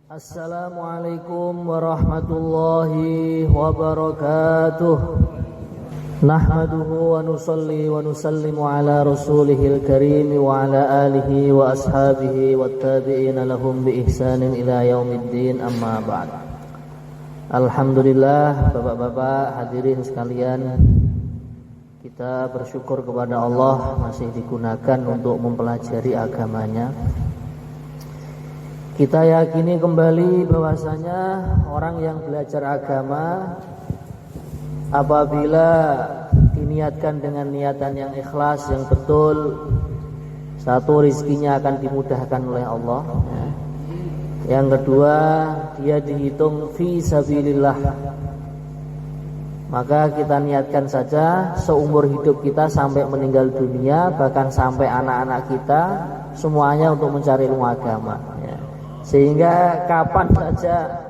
Assalamualaikum warahmatullahi wabarakatuh. Nahmaduhu wa nusalli wa nusallimu ala rasulihil karim wa ala alihi wa ashabihi wa tabi'ina lahum bi ihsanin ila yaumiddin, amma ba'd. Alhamdulillah, bapak-bapak hadirin sekalian, kita bersyukur kepada Allah masih digunakan untuk mempelajari agamanya. Kita yakini kembali bahwasanya orang yang belajar agama apabila diniatkan dengan niatan yang ikhlas, yang betul, satu, rizkinya akan dimudahkan oleh Allah. Yang kedua, dia dihitung fi sabilillah. Maka kita niatkan saja seumur hidup kita sampai meninggal dunia, bahkan sampai anak-anak kita, semuanya untuk mencari ilmu agama. Sehingga kapan saja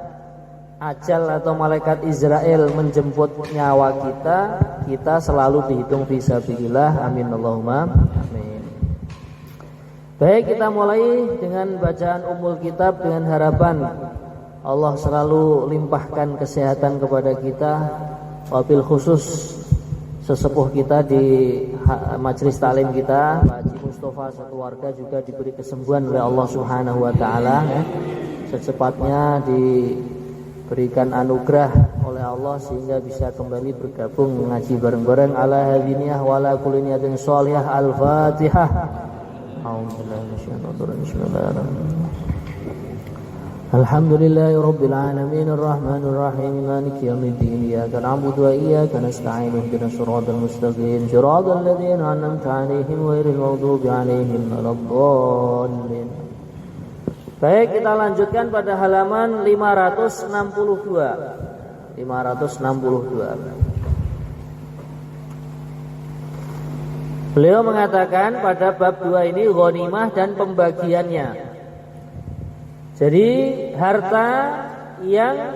ajal atau malaikat Israel menjemput nyawa kita selalu dihitung fisabilillah. Amin Allahumma amin. Baik, kita mulai dengan bacaan Ummul Kitab dengan harapan Allah selalu limpahkan kesehatan kepada kita, wabil khusus sesepuh kita di majelis taklim kita, Pak Haji Mustafa sekeluarga juga diberi kesembuhan oleh Allah Subhanahu wa taala, secepatnya diberikan anugerah oleh Allah sehingga bisa kembali bergabung mengaji bareng-bareng. Ala hadiniyah wa ala kulli niyatin shalihah. Al-Fatihah. A'udzubillahi minasyaitonir rajim. Bismillahirrahmanirrahim. Alhamdulillahi rabbil alamin arrahmanir rahim maliki yaumiddin iyyaka na'budu wa iyyaka nasta'in ihdinas siratal mustaqim siratal ladzina an'amta 'alaihim ghairil maghdubi 'alaihim waladdallin. Baik, kita lanjutkan pada halaman 562. Beliau mengatakan pada bab 2 ini ghanimah dan pembagiannya. Jadi harta yang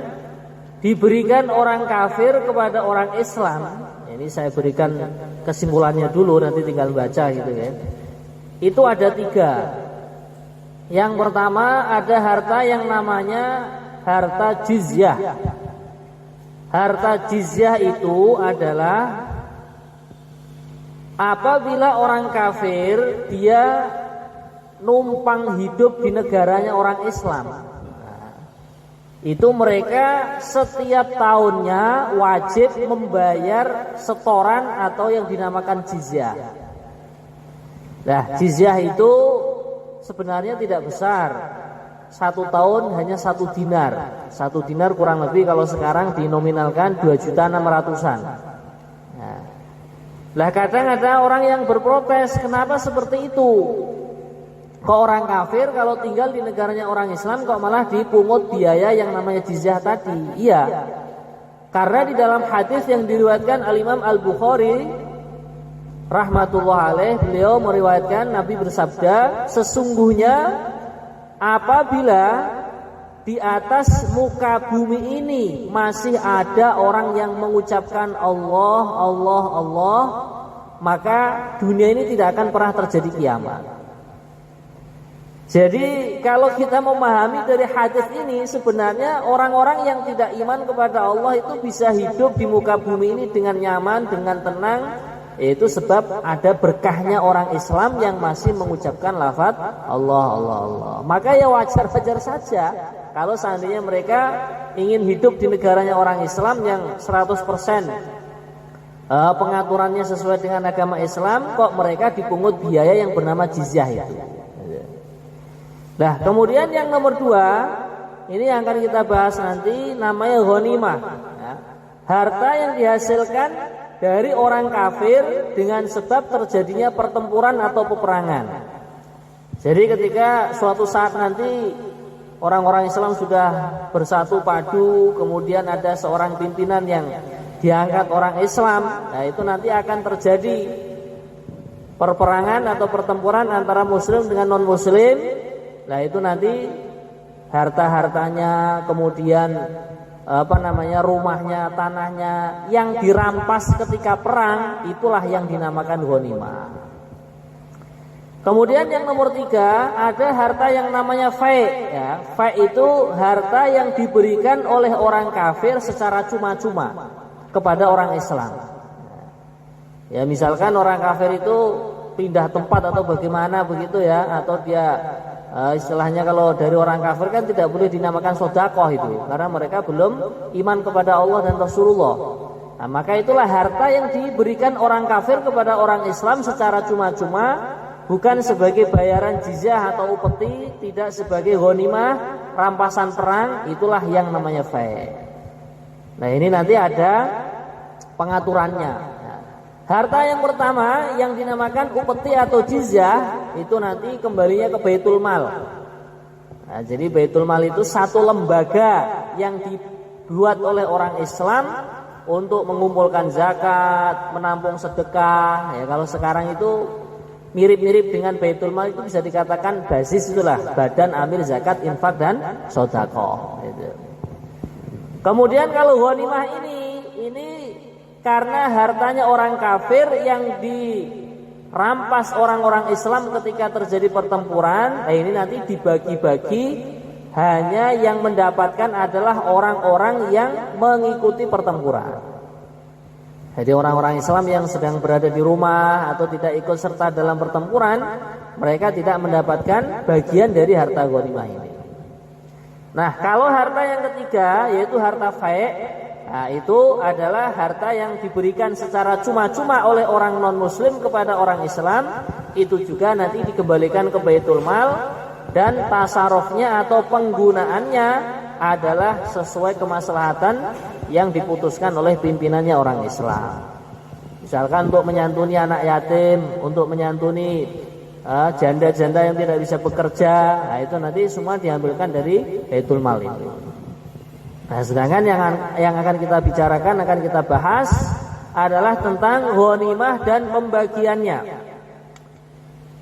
diberikan orang kafir kepada orang Islam, ini saya berikan kesimpulannya dulu, nanti tinggal baca gitu ya. Itu ada 3. Yang pertama ada harta yang namanya harta jizyah. Harta jizyah itu adalah apabila orang kafir dia numpang hidup di negaranya orang Islam, itu mereka setiap tahunnya wajib membayar setoran atau yang dinamakan jizyah. Nah, jizyah itu sebenarnya tidak besar. 1 tahun hanya 1 dinar. 1 dinar kurang lebih kalau sekarang dinominalkan 2.600.000-an. Nah, kadang ada orang yang berprotes, kenapa seperti itu? Kok orang kafir kalau tinggal di negaranya orang Islam kok malah dipungut biaya yang namanya jizyah tadi? Iya, karena di dalam hadis yang diriwayatkan Al-Imam Al-Bukhari rahmatullah alaih, beliau meriwayatkan Nabi bersabda, sesungguhnya apabila di atas muka bumi ini masih ada orang yang mengucapkan Allah, Allah, Allah, maka dunia ini tidak akan pernah terjadi kiamat. Jadi kalau kita memahami dari hadis ini, sebenarnya orang-orang yang tidak iman kepada Allah itu bisa hidup di muka bumi ini dengan nyaman, dengan tenang. Itu sebab ada berkahnya orang Islam yang masih mengucapkan lafaz Allah, Allah, Allah. Maka ya wajar-wajar saja kalau seandainya mereka ingin hidup di negaranya orang Islam yang 100% pengaturannya sesuai dengan agama Islam, kok mereka dipungut biaya yang bernama jizyah itu. Nah, kemudian yang nomor 2, ini yang akan kita bahas nanti, namanya ghanimah. Harta yang dihasilkan dari orang kafir dengan sebab terjadinya pertempuran atau peperangan. Jadi ketika suatu saat nanti orang-orang Islam sudah bersatu padu, kemudian ada seorang pimpinan yang diangkat orang Islam, nah itu nanti akan terjadi perperangan atau pertempuran antara muslim dengan non-muslim. Nah itu nanti harta-hartanya, kemudian rumahnya, tanahnya yang dirampas ketika perang, itulah yang dinamakan ghanimah. Kemudian yang nomor 3, ada harta yang namanya fai. Ya, fai itu harta yang diberikan oleh orang kafir secara cuma-cuma kepada orang Islam. Ya, misalkan orang kafir itu pindah tempat atau bagaimana begitu ya, atau dia istilahnya kalau dari orang kafir kan tidak boleh dinamakan sedekah itu, karena mereka belum iman kepada Allah dan Rasulullah. Nah, maka itulah harta yang diberikan orang kafir kepada orang Islam secara cuma-cuma, bukan sebagai bayaran jizyah atau upeti, tidak sebagai ghanimah, rampasan perang, itulah yang namanya fai. Nah, ini nanti ada pengaturannya. Nah, harta yang pertama yang dinamakan upeti atau jizyah itu nanti kembalinya ke Baitul Mal. Nah, jadi Baitul Mal itu satu lembaga yang dibuat oleh orang Islam untuk mengumpulkan zakat, menampung sedekah. Ya, kalau sekarang itu mirip-mirip dengan Baitul Mal, itu bisa dikatakan basis itulah Badan Amil Zakat, Infak dan Sedekah. Kemudian kalau ghanimah ini karena hartanya orang kafir yang dirampas orang-orang Islam ketika terjadi pertempuran, ini nanti dibagi-bagi, hanya yang mendapatkan adalah orang-orang yang mengikuti pertempuran. Jadi orang-orang Islam yang sedang berada di rumah atau tidak ikut serta dalam pertempuran, mereka tidak mendapatkan bagian dari harta ghanimah ini. Nah, kalau harta yang ketiga yaitu harta fai, nah itu adalah harta yang diberikan secara cuma-cuma oleh orang non-muslim kepada orang Islam, itu juga nanti dikembalikan ke Baitul Mal, dan tasarufnya atau penggunaannya adalah sesuai kemaslahatan yang diputuskan oleh pimpinannya orang Islam. Misalkan untuk menyantuni anak yatim, untuk menyantuni janda-janda yang tidak bisa bekerja, nah itu nanti semua diambilkan dari Baitul Mal itu. Nah, sedangkan yang akan kita bicarakan, akan kita bahas adalah tentang ghanimah dan pembagiannya.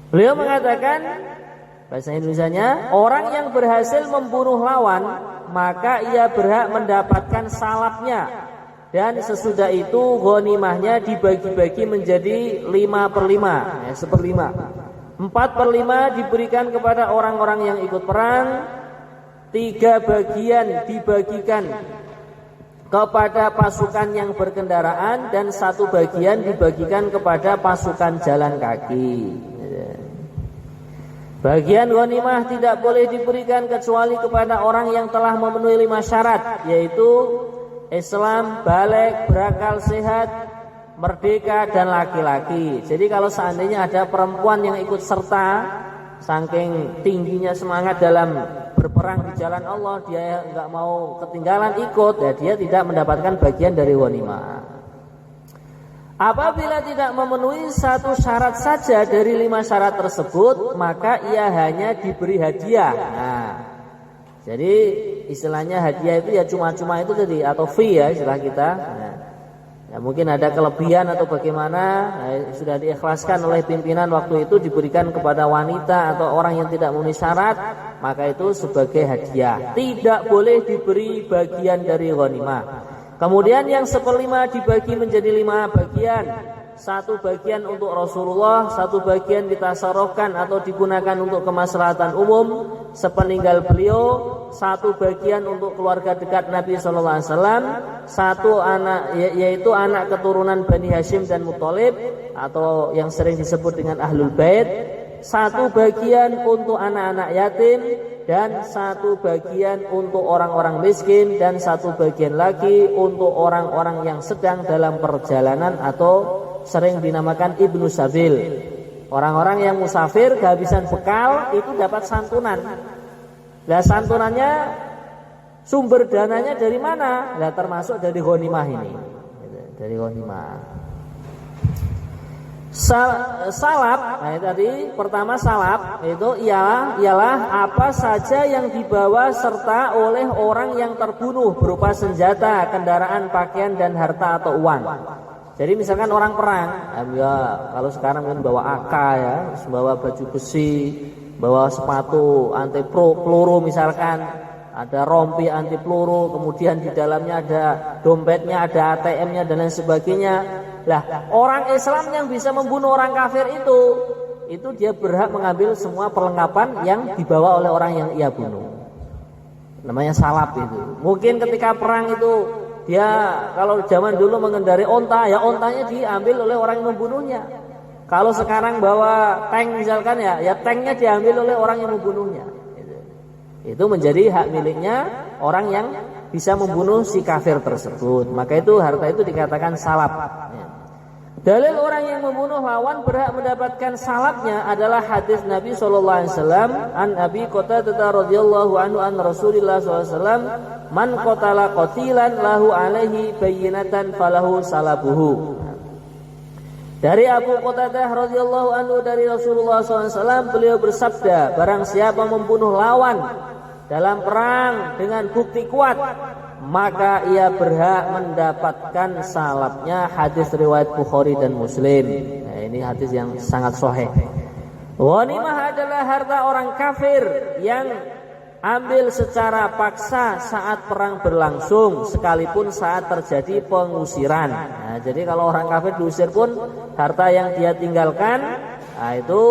Beliau mengatakan, bahasa Indonesianya, orang yang berhasil membunuh lawan, maka ia berhak mendapatkan salapnya, dan sesudah itu ghanimahnya dibagi-bagi menjadi 5/5, ya, 1/5. 4/5 diberikan kepada orang-orang yang ikut perang, 3 bagian dibagikan kepada pasukan yang berkendaraan, dan 1 bagian dibagikan kepada pasukan jalan kaki. Bagian ghanimah tidak boleh diberikan kecuali kepada orang yang telah memenuhi 5 syarat, yaitu Islam, baligh, berakal sehat, merdeka, dan laki-laki. Jadi kalau seandainya ada perempuan yang ikut serta, saking tingginya semangat dalam berperang di jalan Allah, dia enggak mau ketinggalan ikut, ya dia tidak mendapatkan bagian dari ghanimah. Apabila tidak memenuhi 1 syarat saja dari 5 syarat tersebut, maka ia hanya diberi hadiah. Nah, jadi istilahnya hadiah itu ya cuma-cuma itu tadi, atau fee ya istilah kita. Nah, ya mungkin ada kelebihan atau bagaimana, sudah diikhlaskan oleh pimpinan waktu itu, diberikan kepada wanita atau orang yang tidak memenuhi syarat, maka itu sebagai hadiah. Tidak boleh diberi bagian dari ghanimah. Kemudian yang 1/5 dibagi menjadi 5 bagian. 1 bagian untuk Rasulullah, 1 bagian ditasarufkan atau digunakan untuk kemaslahatan umum sepeninggal beliau, 1 bagian untuk keluarga dekat Nabi sallallahu alaihi wasallam, 1 anak yaitu anak keturunan Bani Hashim dan Muthalib atau yang sering disebut dengan Ahlul Bait, 1 bagian untuk anak-anak yatim, dan 1 bagian untuk orang-orang miskin, dan 1 bagian lagi untuk orang-orang yang sedang dalam perjalanan atau sering dinamakan Ibnu Sabil. Orang-orang yang musafir kehabisan bekal itu dapat santunan. Nah, santunannya sumber dananya dari mana? Nah, termasuk dari ghanimah ini. Dari ghanimah. Salap, nah tadi pertama salap itu ialah apa saja yang dibawa serta oleh orang yang terbunuh berupa senjata, kendaraan, pakaian, dan harta atau uang. Jadi misalkan orang perang, ya kalau sekarang kan bawa AK ya, bawa baju besi, bawa sepatu anti peluru misalkan, ada rompi anti peluru, kemudian di dalamnya ada dompetnya, ada ATM-nya dan lain sebagainya. Lah, orang Islam yang bisa membunuh orang kafir itu dia berhak mengambil semua perlengkapan yang dibawa oleh orang yang ia bunuh. Namanya salab itu. Mungkin ketika perang itu dia kalau zaman dulu mengendarai onta, ya ontanya diambil oleh orang yang membunuhnya. Kalau sekarang bawa tank misalkan ya tanknya diambil oleh orang yang membunuhnya. Itu menjadi hak miliknya orang yang bisa membunuh si kafir tersebut. Maka itu harta itu dikatakan salab. Dalil orang yang membunuh lawan berhak mendapatkan salabnya adalah hadis Nabi sallallahu alaihi wasallam an Abi Qatadah radhiyallahu anhu an Rasulillah sallallahu alaihi wasallam man qatala qatilan lahu alaihi bayyinatan falahu salabuhu. Dari Abu Qatadah radhiyallahu anhu dari Rasulullah SAW beliau bersabda, barang siapa membunuh lawan dalam perang dengan bukti kuat, maka ia berhak mendapatkan salabnya. Hadis riwayat Bukhari dan Muslim. Nah, ini hadis yang sangat sahih. Ghanimah adalah harta orang kafir yang ambil secara paksa saat perang berlangsung, sekalipun saat terjadi pengusiran. Nah, jadi kalau orang kafir diusir pun harta yang dia tinggalkan, nah itu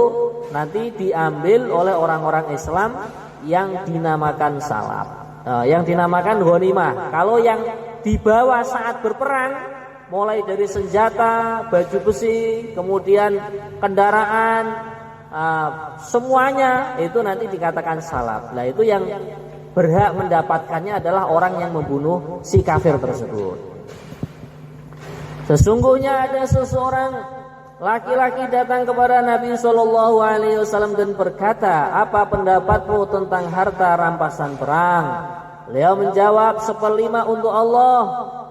nanti diambil oleh orang-orang Islam yang dinamakan salab, yang dinamakan ghanimah. Kalau yang dibawa saat berperang, mulai dari senjata, baju besi, kemudian kendaraan, semuanya itu nanti dikatakan salab. Nah, itu yang berhak mendapatkannya adalah orang yang membunuh si kafir tersebut. Sesungguhnya ada seseorang laki-laki datang kepada Nabi Shallallahu Alaihi Wasallam dan berkata, apa pendapatmu tentang harta rampasan perang? Beliau menjawab, 1/5 untuk Allah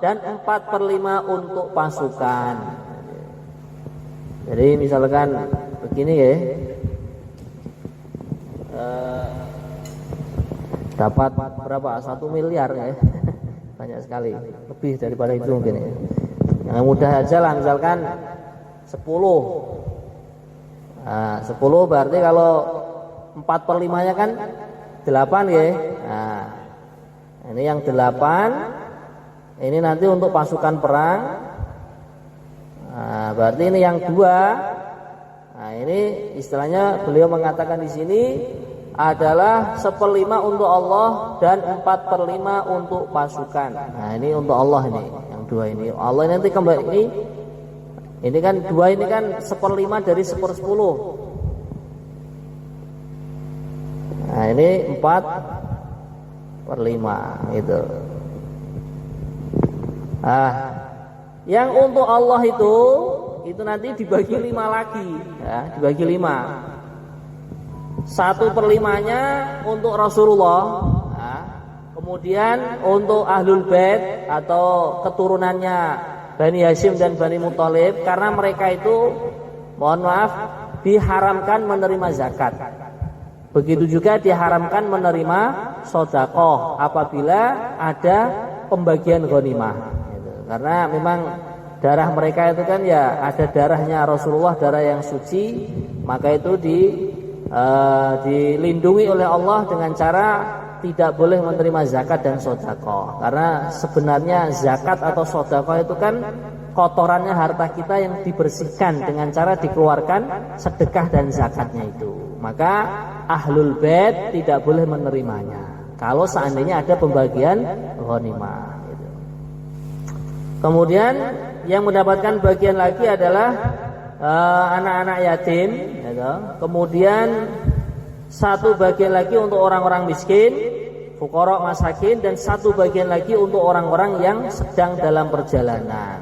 dan 4/5 untuk pasukan. Jadi misalkan begini ya, dapat berapa? 1 miliar ya, banyak sekali, lebih daripada itu mungkin ya. Yang mudah aja lah, misalkan 10. Nah, 10 berarti kalau 4/5-nya kan 8 ya. Nah, ini yang 8, ini nanti untuk pasukan perang. Nah, berarti ini yang 2. Nah, ini istilahnya beliau mengatakan di sini adalah 1/5 untuk Allah dan 4/5 untuk pasukan. Nah, ini untuk Allah ini, yang 2 ini. Allah nanti kembali ini kan 2 ini kan 1/5 dari 1/10. Nah, ini 4/5 gitu. Ah, yang untuk Allah itu nanti dibagi 5 lagi ya, dibagi 5. 1/5-nya untuk Rasulullah, ya. Kemudian untuk Ahlul Bait atau keturunannya Bani Hashim dan Bani Muthalib, karena mereka itu mohon maaf diharamkan menerima zakat. Begitu juga diharamkan menerima sedekah apabila ada pembagian ghanimah gitu. Karena memang darah mereka itu kan ya ada darahnya Rasulullah, darah yang suci, maka itu dilindungi oleh Allah dengan cara tidak boleh menerima zakat dan sedekah. Karena sebenarnya zakat atau sedekah itu kan kotorannya harta kita yang dibersihkan dengan cara dikeluarkan sedekah dan zakatnya itu. Maka Ahlul Bait tidak boleh menerimanya kalau seandainya ada pembagian ghanimah gitu. Kemudian yang mendapatkan bagian lagi adalah anak-anak yatim gitu. Kemudian 1 bagian lagi untuk orang-orang miskin, fuqara masakin, dan 1 bagian lagi untuk orang-orang yang sedang dalam perjalanan.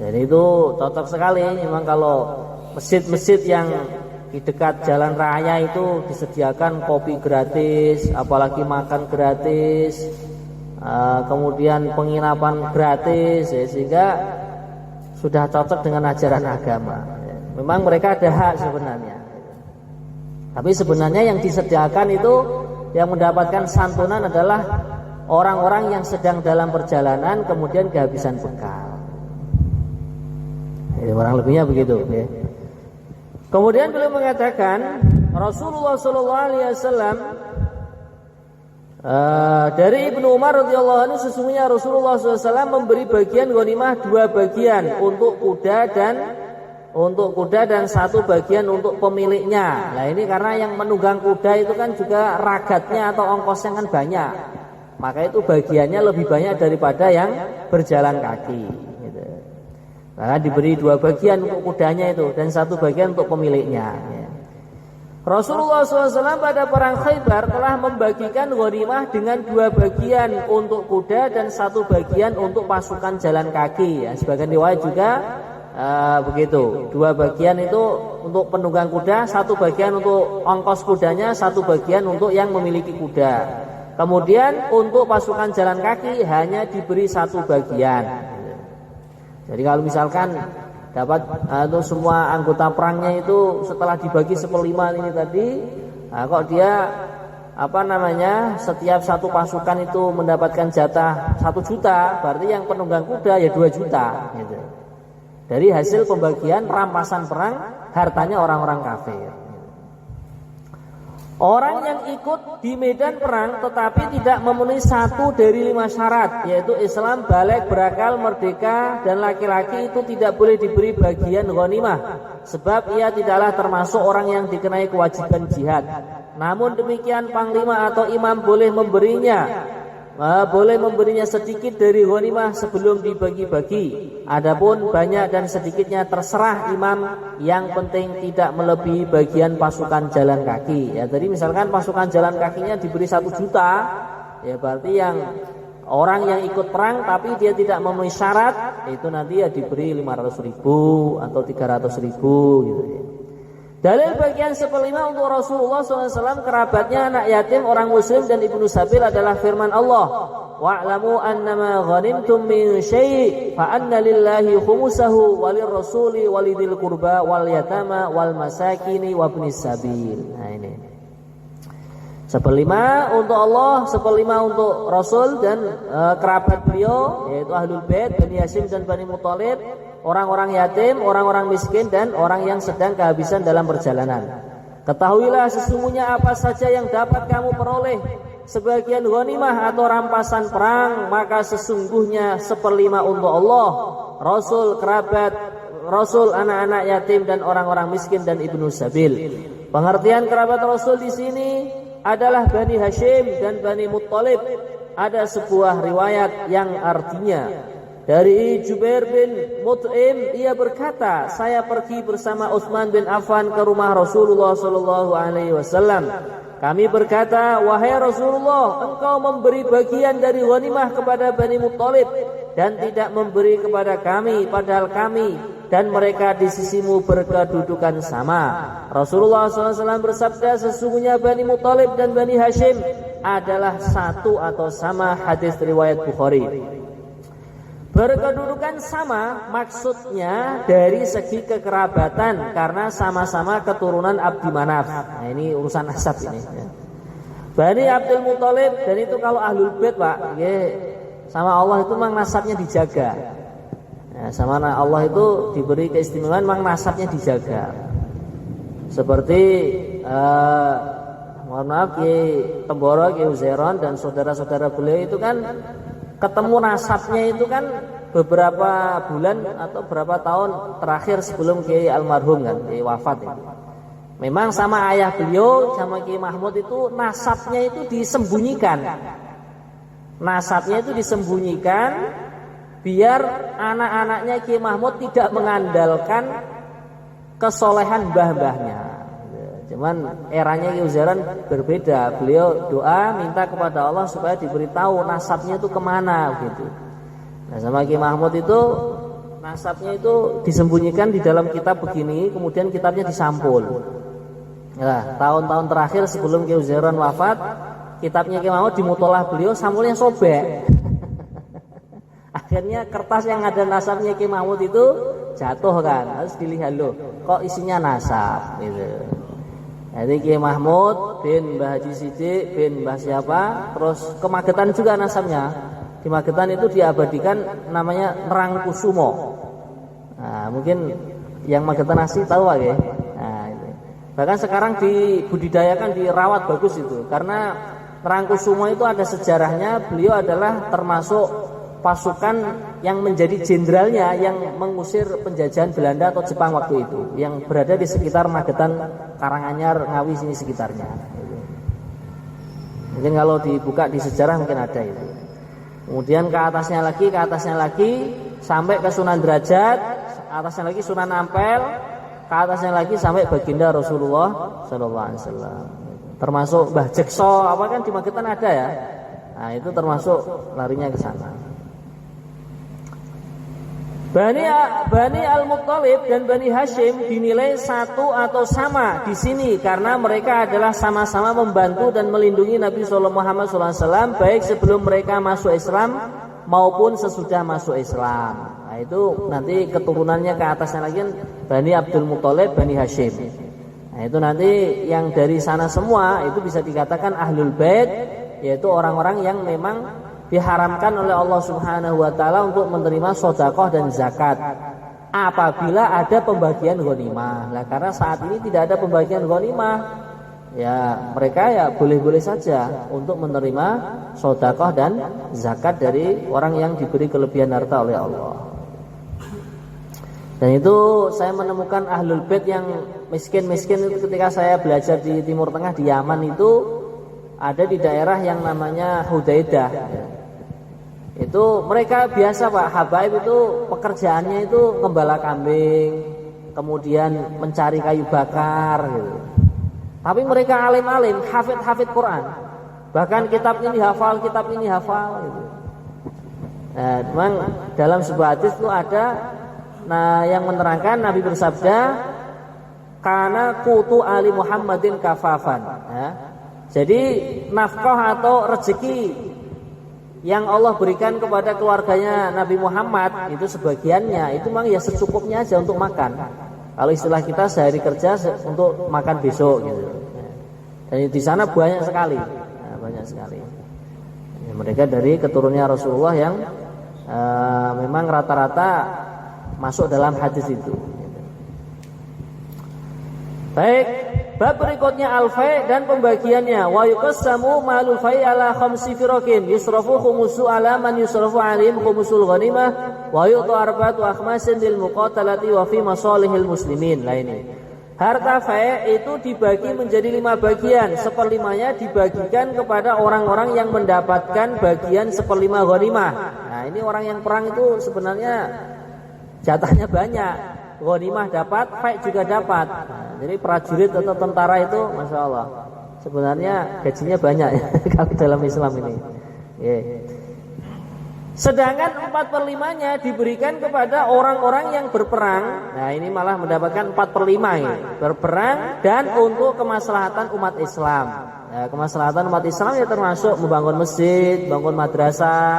Jadi itu cocok sekali memang kalau masjid-masjid yang di dekat jalan raya itu disediakan kopi gratis, apalagi makan gratis, kemudian penginapan gratis ya, sehingga sudah cocok dengan ajaran agama. Memang mereka ada hak sebenarnya, tapi sebenarnya yang disediakan itu yang mendapatkan santunan adalah orang-orang yang sedang dalam perjalanan kemudian kehabisan bekal. Orang lebihnya begitu ya. Kemudian beliau mengatakan Rasulullah SAW dari Ibnu Umar radhiyallahu anhu, sesungguhnya Rasulullah SAW memberi bagian ghanimah 2 bagian untuk kuda dan untuk kuda dan 1 bagian untuk pemiliknya. Nah ini karena yang menunggang kuda itu kan juga ragatnya atau ongkosnya kan banyak, maka itu bagiannya lebih banyak daripada yang berjalan kaki gitu. Maka diberi 2 bagian untuk kudanya itu dan 1 bagian untuk pemiliknya ya. Rasulullah SAW pada perang Khaybar telah membagikan ghanimah dengan 2 bagian untuk kuda dan 1 bagian untuk pasukan jalan kaki ya. Sebagian riwayat juga begitu, 2 bagian itu untuk penunggang kuda, 1 bagian untuk ongkos kudanya, 1 bagian untuk yang memiliki kuda. Kemudian untuk pasukan jalan kaki hanya diberi 1 bagian. Jadi kalau misalkan dapat untuk semua anggota perangnya itu setelah dibagi 1/5 ini tadi, kok dia setiap 1 pasukan itu mendapatkan jatah 1 juta, berarti yang penunggang kuda ya 2 juta gitu. Dari hasil pembagian rampasan perang hartanya orang-orang kafir. Orang yang ikut di medan perang tetapi tidak memenuhi 1 dari 5 syarat, yaitu Islam, baligh, berakal, merdeka, dan laki-laki itu tidak boleh diberi bagian ghanimah, sebab ia tidaklah termasuk orang yang dikenai kewajiban jihad. Namun demikian panglima atau imam boleh memberinya sedikit dari ghanimah sebelum dibagi-bagi. Adapun banyak dan sedikitnya terserah imam, yang penting tidak melebihi bagian pasukan jalan kaki. Ya, jadi misalkan pasukan jalan kakinya diberi 1 juta, ya berarti yang orang yang ikut perang tapi dia tidak memenuhi syarat, itu nanti ya diberi 500.000 atau 300.000 gitu ya. Dalil bagian 1/5 untuk Rasulullah SAW, kerabatnya, anak yatim, orang muslim, dan ibnu sabil adalah firman Allah, wa'lamu annama ghanimtum min syai' fa anna lillahi khumusahu walir rasuli walidil qurba wal yatama wal masakini wabnis sabil. Nah ini 1/5 untuk Allah, 1/5 untuk Rasul dan kerabat beliau, yaitu Ahlul Bait, Bani Hashim dan Bani Muthalib, orang-orang yatim, orang-orang miskin, dan orang yang sedang kehabisan dalam perjalanan. Ketahuilah sesungguhnya apa saja yang dapat kamu peroleh sebagian ghanimah atau rampasan perang, maka sesungguhnya 1/5 untuk Allah, Rasul, kerabat Rasul, anak-anak yatim, dan orang-orang miskin dan ibnu sabil. Pengertian kerabat Rasul di sini adalah Bani Hashim dan Bani Muthalib. Ada sebuah riwayat yang artinya dari Jubair bin Mut'im, ia berkata, saya pergi bersama Utsman bin Affan ke rumah Rasulullah sallallahu alaihi wasallam. Kami berkata, wahai Rasulullah, engkau memberi bagian dari ghanimah kepada Bani Muthalib dan tidak memberi kepada kami, padahal kami dan mereka di sisimu berkedudukan sama. Rasulullah SAW bersabda, sesungguhnya Bani Muthalib dan Bani Hashim adalah satu atau sama. Hadis riwayat Bukhari. Berkedudukan sama maksudnya dari segi kekerabatan, karena sama-sama keturunan Abdi Manaf. Nah ini urusan nasab ini. Bani Abdul Muthalib, dan itu kalau Ahlul Bait Pak, sama Allah itu memang nasabnya dijaga. Ya, sama Allah itu diberi keistimewaan, memang nasabnya dijaga. Seperti mohon maaf, Ki Temboro, Ki Uzairon dan saudara-saudara beliau itu kan ketemu nasabnya itu kan beberapa bulan atau beberapa tahun terakhir sebelum Kiai almarhum kan, Kiai wafat itu. Memang sama ayah beliau sama Kiai Mahmud itu nasabnya itu disembunyikan. Nasabnya itu disembunyikan biar anak-anaknya Kiai Mahmud tidak mengandalkan kesolehan mbah-mbahnya. Cuman eranya Kiai Uzairon berbeda. Beliau doa minta kepada Allah supaya diberitahu nasabnya itu kemana gitu. Nah sama Kiai Mahmud itu nasabnya itu disembunyikan di dalam kitab begini, kemudian kitabnya disampul. Nah tahun-tahun terakhir sebelum Kiai Uzairon wafat, kitabnya Kiai Mahmud di mutolah beliau sampulnya sobek. Akhirnya kertas yang ada nasabnya Kiai Mahmud itu jatuh kan, harus dilihat loh, kok isinya nasab gitu. Jadi Kiai Mahmud bin Mbah Haji Sidik bin Mbah siapa, terus ke Magetan juga nasabnya. Di Magetan itu diabadikan namanya Nerangkusumo. Nah, mungkin yang Magetan asli tahu ya. Nah, itu. Bahkan sekarang dibudidayakan, dirawat bagus itu, karena Nerangkusumo itu ada sejarahnya. Beliau adalah termasuk pasukan yang menjadi jenderalnya yang mengusir penjajahan Belanda atau Jepang waktu itu, yang berada di sekitar Magetan, Karanganyar, Ngawi sini sekitarnya. Mungkin kalau dibuka di sejarah mungkin ada itu. Kemudian ke atasnya lagi sampai ke Sunan Derajat, atasnya lagi Sunan Ampel, ke atasnya lagi sampai baginda Rasulullah sallallahu alaihi wasallam. Termasuk Mbah Jekso, apa kan di Magetan ada ya. Nah, itu termasuk larinya ke sana. Bani Al-Muttalib dan Bani Hashim dinilai satu atau sama di sini karena mereka adalah sama-sama membantu dan melindungi Nabi Muhammad SAW baik sebelum mereka masuk Islam maupun sesudah masuk Islam. Nah, itu nanti keturunannya ke atasnya lagi Bani Abdul Muttalib, Bani Hashim. Nah, itu nanti yang dari sana semua itu bisa dikatakan Ahlul Bait, yaitu orang-orang yang memang diharamkan oleh Allah Subhanahu wa taala untuk menerima sedekah dan zakat apabila ada pembagian ghanimah. Nah, karena saat ini tidak ada pembagian ghanimah, ya mereka ya boleh-boleh saja untuk menerima sedekah dan zakat dari orang yang diberi kelebihan harta oleh Allah. Dan itu saya menemukan Ahlul Bait yang miskin-miskin itu ketika saya belajar di Timur Tengah di Yaman itu ada di daerah yang namanya Hudaidah. Itu mereka biasa Pak, habaib itu pekerjaannya itu ngembala kambing, kemudian mencari kayu bakar gitu. Tapi mereka alim-alim, hafid Quran. Bahkan kitab ini hafal gitu. Nah, memang dalam sebuah hadis itu ada yang menerangkan Nabi bersabda, "Kana kutu ali Muhammadin kafafan." Ya. Jadi nafkah atau rezeki yang Allah berikan kepada keluarganya Nabi Muhammad itu sebagiannya itu memang ya secukupnya aja untuk makan. Kalau istilah kita sehari kerja untuk makan besok gitu. Dan di sana banyak sekali, banyak sekali. Ya, mereka dari keturunannya Rasulullah yang memang rata-rata masuk dalam hadis itu. Baik. Bab berikutnya al-fai' dan pembagiannya. Wa yuqassamu malul fai' ala khamsi firaqin. Yusrafu khumusu ala man yusrafu alim khumusul ghanimah wa yu'ta arba'atu akhmasin lil muqatalati wa fi masalihil muslimin. Lah ini. Harta fai' itu dibagi menjadi 5 bagian. 1/5-nya dibagikan kepada orang-orang yang mendapatkan bagian 1/5 ghanimah. Nah, ini orang yang perang itu sebenarnya jatahnya banyak. Ghanimah dapat, fai' juga dapat. Nah, jadi prajurit atau tentara itu, masya Allah, sebenarnya gajinya banyak ya kalau dalam Islam ini. Yeah. Sedangkan 4/5-nya diberikan kepada orang-orang yang berperang. Nah, ini malah mendapatkan 4/5 ini. Berperang dan untuk kemaslahatan umat Islam. Nah, kemaslahatan umat Islam ya termasuk membangun masjid, bangun madrasah,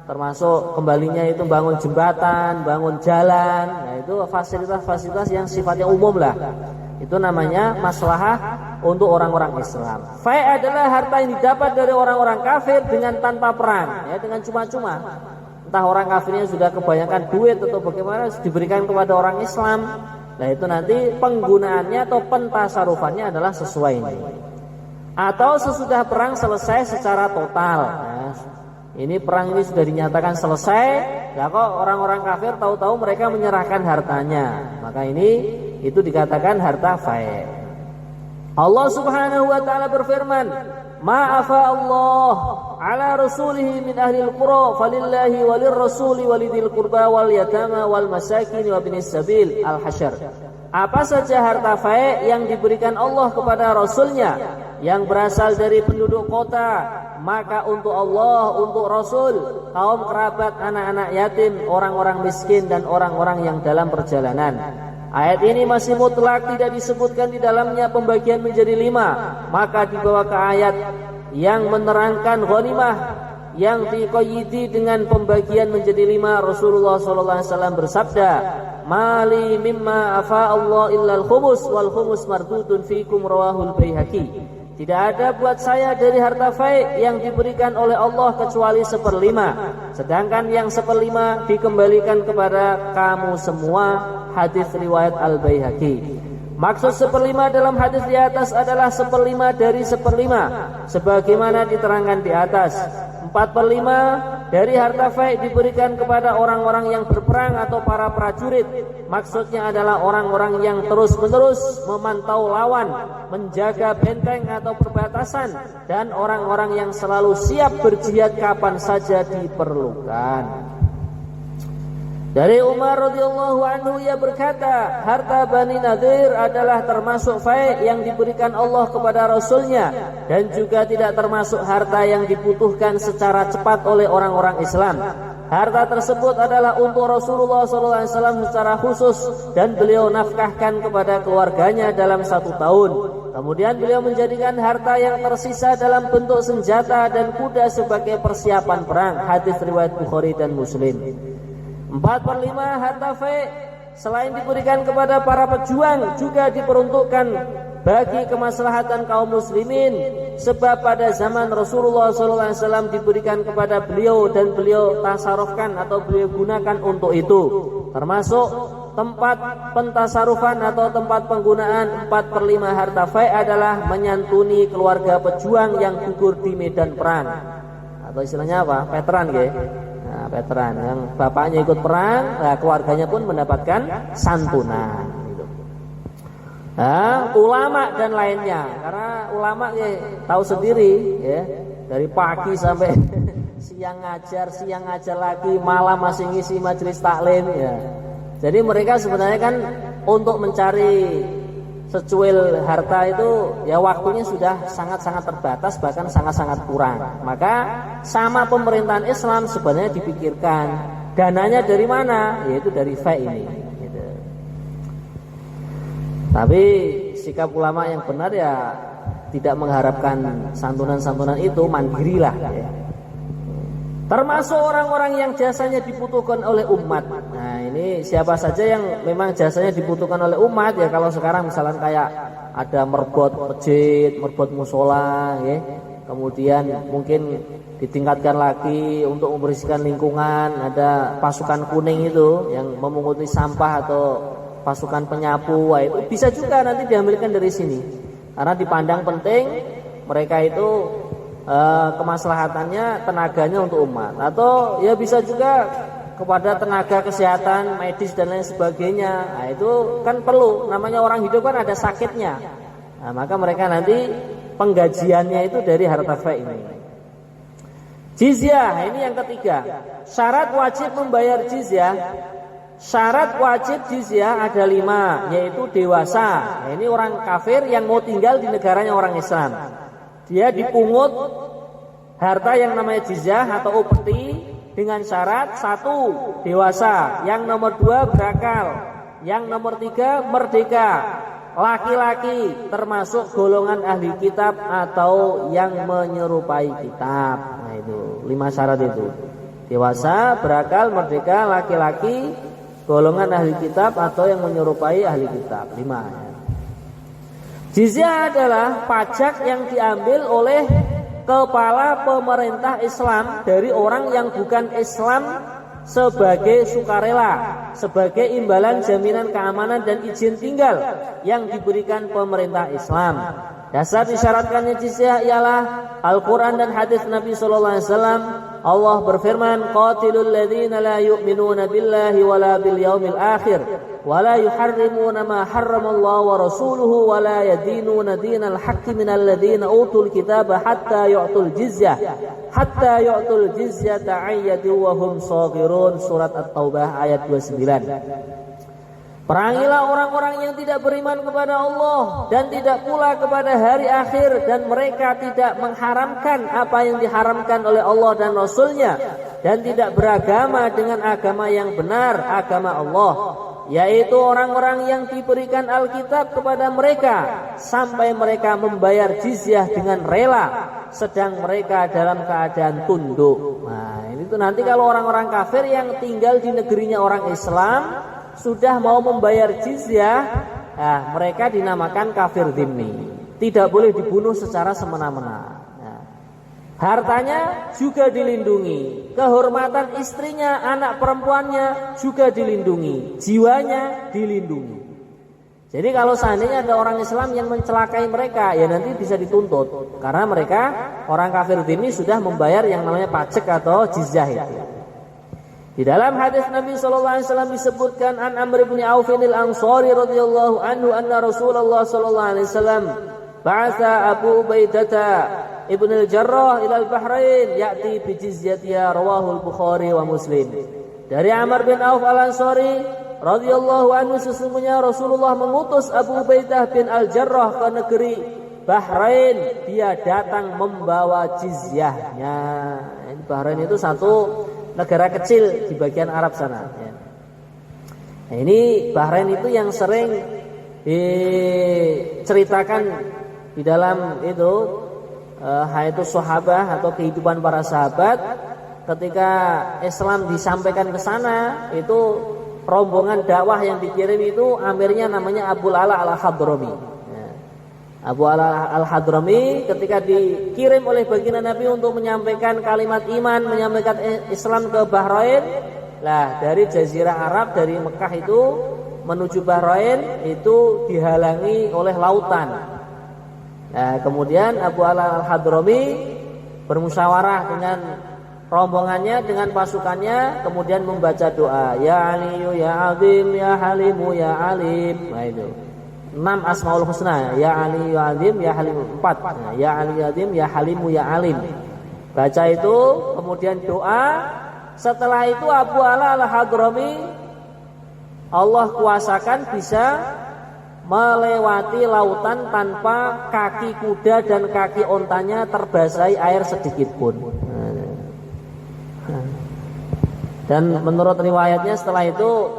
termasuk kembalinya itu bangun jembatan, bangun jalan. Nah, itu fasilitas-fasilitas yang sifatnya umum lah. Itu namanya maslahah untuk orang-orang Islam. Fai' adalah harta yang didapat dari orang-orang kafir dengan tanpa perang, ya, dengan cuma-cuma. Entah orang kafirnya sudah kebanyakan duit atau bagaimana, diberikan kepada orang Islam. Nah, itu nanti penggunaannya atau pentasarufannya adalah sesuai ini. Atau sesudah perang selesai secara total. Nah, ini perang ini sudah dinyatakan selesai, lah kok orang-orang kafir tahu-tahu mereka menyerahkan hartanya. Maka ini itu dikatakan harta fai'. Allah Subhanahu wa taala berfirman, "Ma'afa Allah 'ala rasulihi min ahli al-qura falillahi walir rasuli walidil qurba wal yatama wal masakin wa binis sabil." Al-Hasyr. Apa saja harta fai' yang diberikan Allah kepada Rasulnya yang berasal dari penduduk kota, maka untuk Allah, untuk Rasul, kaum kerabat, anak-anak yatim, orang-orang miskin dan orang-orang yang dalam perjalanan. Ayat ini masih mutlak, tidak disebutkan di dalamnya pembagian menjadi 5. Maka dibawa ke ayat yang menerangkan ghanimah yang diqayyidi dengan pembagian menjadi 5. Rasulullah SAW bersabda, "Mali mimma afa Allah illal khumus wal khumus mardudun fikum," rawahul Baihaqi. Tidak ada buat saya dari harta fai' yang diberikan oleh Allah kecuali 1/5. Sedangkan yang 1/5 dikembalikan kepada kamu semua. Hadis riwayat Al-Baihaqi. Maksud 1/5 dalam hadis di atas adalah 1/5 dari 1/5, sebagaimana diterangkan di atas. 4/5 dari harta fai diberikan kepada orang-orang yang berperang atau para prajurit. Maksudnya adalah orang-orang yang terus-menerus memantau lawan, menjaga benteng atau perbatasan, dan orang-orang yang selalu siap berjihad kapan saja diperlukan. Dari Umar radhiyallahu anhu, ia berkata, harta Bani Nadir adalah termasuk fai yang diberikan Allah kepada Rasulnya, dan juga tidak termasuk harta yang dibutuhkan secara cepat oleh orang-orang Islam. Harta tersebut adalah untuk Rasulullah SAW secara khusus, dan beliau nafkahkan kepada keluarganya dalam 1 tahun. Kemudian beliau menjadikan harta yang tersisa dalam bentuk senjata dan kuda sebagai persiapan perang. Hadis riwayat Bukhari dan Muslim. 4/5 harta fai selain diberikan kepada para pejuang juga diperuntukkan bagi kemaslahatan kaum muslimin, sebab pada zaman Rasulullah SAW diberikan kepada beliau dan beliau tasarufkan atau beliau gunakan untuk itu, termasuk tempat pentasarufan atau tempat penggunaan 4/5 harta fai adalah menyantuni keluarga pejuang yang gugur di medan perang, atau istilahnya apa? Veteran ya. Nah, veteran yang bapaknya ikut perang, nah, keluarganya pun mendapatkan santunan gitu. Nah, ulama dan lainnya, karena ulama ya tahu sendiri ya, dari pagi sampai siang ngajar lagi, malam masih ngisi majelis taklim ya. Jadi mereka sebenarnya kan untuk mencari secuil harta itu ya waktunya sudah sangat-sangat terbatas, bahkan sangat-sangat kurang. Maka sama pemerintahan Islam sebenarnya dipikirkan dananya dari mana, yaitu dari fai ini gitu. Tapi sikap ulama yang benar ya tidak mengharapkan santunan-santunan itu, mandirilah ya. Termasuk orang-orang yang jasanya dibutuhkan oleh umat. Nah, ini siapa saja yang memang jasanya dibutuhkan oleh umat ya. Kalau sekarang misalnya kayak ada merbot masjid, merbot musola ya. Kemudian mungkin ditingkatkan lagi untuk membersihkan lingkungan, ada pasukan kuning itu yang memunguti sampah atau pasukan penyapu. Wah, itu bisa juga nanti diambilkan dari sini. Karena dipandang penting, mereka itu kemaslahatannya tenaganya untuk umat, atau ya bisa juga kepada tenaga kesehatan medis dan lain sebagainya. Nah, itu kan perlu, namanya orang hidup kan ada sakitnya. Nah, maka mereka nanti penggajiannya itu dari harta fai ini. Jizyah, ini yang ketiga. Syarat wajib membayar jizyah. Syarat wajib jizyah ada 5, yaitu dewasa. Nah, ini orang kafir yang mau tinggal di negaranya orang Islam. Dia dipungut harta yang namanya jizyah atau upeti dengan syarat 1 dewasa, yang nomor 2 berakal, yang nomor 3 merdeka, laki-laki termasuk golongan ahli kitab atau yang menyerupai kitab. Nah, itu 5 syarat itu. Dewasa, berakal, merdeka, laki-laki, golongan ahli kitab atau yang menyerupai ahli kitab. 5. Jizyah adalah pajak yang diambil oleh kepala pemerintah Islam dari orang yang bukan Islam sebagai sukarela, sebagai imbalan jaminan keamanan dan izin tinggal yang diberikan pemerintah Islam. Dasar disyaratkannya jizyah ialah Al-Quran dan hadis Nabi SAW. Allah berfirman, qatilul ladzina la yu'minuna billahi wala bil yaumil akhir wala yuharrimuna ma harramallahu wa rasuluhu wala yadinuna dinal haqqi minal ladzina utul kitaba hatta yu'tul jizyata ayyadu wa hum shaghirun. Surat At-Taubah ayat 29. Perangilah orang-orang yang tidak beriman kepada Allah dan tidak pula kepada hari akhir, dan mereka tidak mengharamkan apa yang diharamkan oleh Allah dan Rasulnya, dan tidak beragama dengan agama yang benar, agama Allah, yaitu orang-orang yang diberikan Alkitab kepada mereka sampai mereka membayar jizyah dengan rela sedang mereka dalam keadaan tunduk. Nah, ini tuh nanti kalau orang-orang kafir yang tinggal di negerinya orang Islam sudah mau membayar jizyah, nah, mereka dinamakan kafir dhimmi. Tidak boleh dibunuh secara semena-mena. Nah, hartanya juga dilindungi, kehormatan istrinya, anak perempuannya juga dilindungi, jiwanya dilindungi. Jadi kalau seandainya ada orang Islam yang mencelakai mereka, ya nanti bisa dituntut karena mereka orang kafir ini sudah membayar yang namanya pajak atau jizyah itu. Di dalam hadis Nabi sallallahu alaihi wasallam disebutkan an Amr bin Auf al-Ansari radhiyallahu anhu anna Rasulullah sallallahu alaihi wasallam ba'atha Abu Ubaidah ibn al-Jarrah ila al-Bahrain ya'ti bi jizyatiha rawahu al-Bukhari wa Muslim. Dari Amr bin Auf al-Ansari radhiyallahu anhu sesungguhnya Rasulullah mengutus Abu Ubaidah bin al-Jarrah ke negeri Bahrain, dia datang membawa jizyahnya. Bahrain itu satu negara kecil di bagian Arab sana. Nah, ini Bahrain itu yang sering diceritakan di dalam itu hayatu sahabah atau kehidupan para sahabat ketika Islam disampaikan ke sana, itu rombongan dakwah yang dikirim itu amirnya namanya Abu Ala al-Hadrami. Abu Ala al-Hadrami ketika dikirim oleh baginda Nabi untuk menyampaikan kalimat iman, menyampaikan Islam ke Bahrain, lah dari Jazirah Arab dari Mekah itu menuju Bahrain itu dihalangi oleh lautan. Nah, kemudian Abu Ala al-Hadrami bermusyawarah dengan rombongannya, dengan pasukannya, kemudian membaca doa, Ya Aliyu ya Azim ya Halimu ya Alim. Nah itu 6 Asmaul Husna, Ya Ali ya Azim ya Halim 4. Nah, Ya Ali ya Azim ya Halimu ya Alim. Baca itu, kemudian doa. Setelah itu Abu Ala al-Hadrami Allah kuasakan bisa melewati lautan tanpa kaki kuda dan kaki ontanya terbasahi air sedikit pun. Dan menurut riwayatnya setelah itu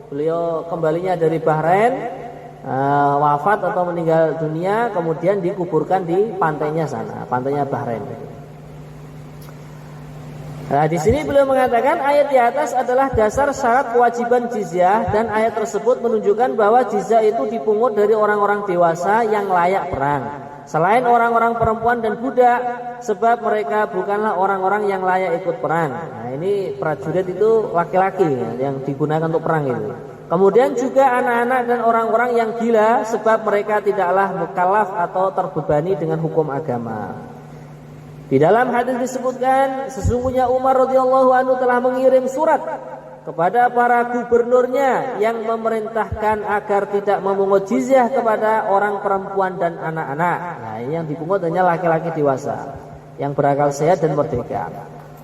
beliau kembalinya dari Bahrain, wafat atau meninggal dunia, kemudian dikuburkan di pantainya sana, pantainya Bahrain. Nah, di sini beliau mengatakan ayat di atas adalah dasar syarat kewajiban jizyah, dan ayat tersebut menunjukkan bahwa jizyah itu dipungut dari orang-orang dewasa yang layak perang, selain orang-orang perempuan dan budak, sebab mereka bukanlah orang-orang yang layak ikut perang. Nah, ini prajurit itu laki-laki yang digunakan untuk perang itu. Kemudian juga anak-anak dan orang-orang yang gila, sebab mereka tidaklah mukallaf atau terbebani dengan hukum agama. Di dalam hadis disebutkan sesungguhnya Umar radhiyallahu anhu telah mengirim surat kepada para gubernurnya yang memerintahkan agar tidak memungut jizyah kepada orang perempuan dan anak-anak. Nah, yang dipungut hanya laki-laki dewasa yang berakal sehat dan merdeka.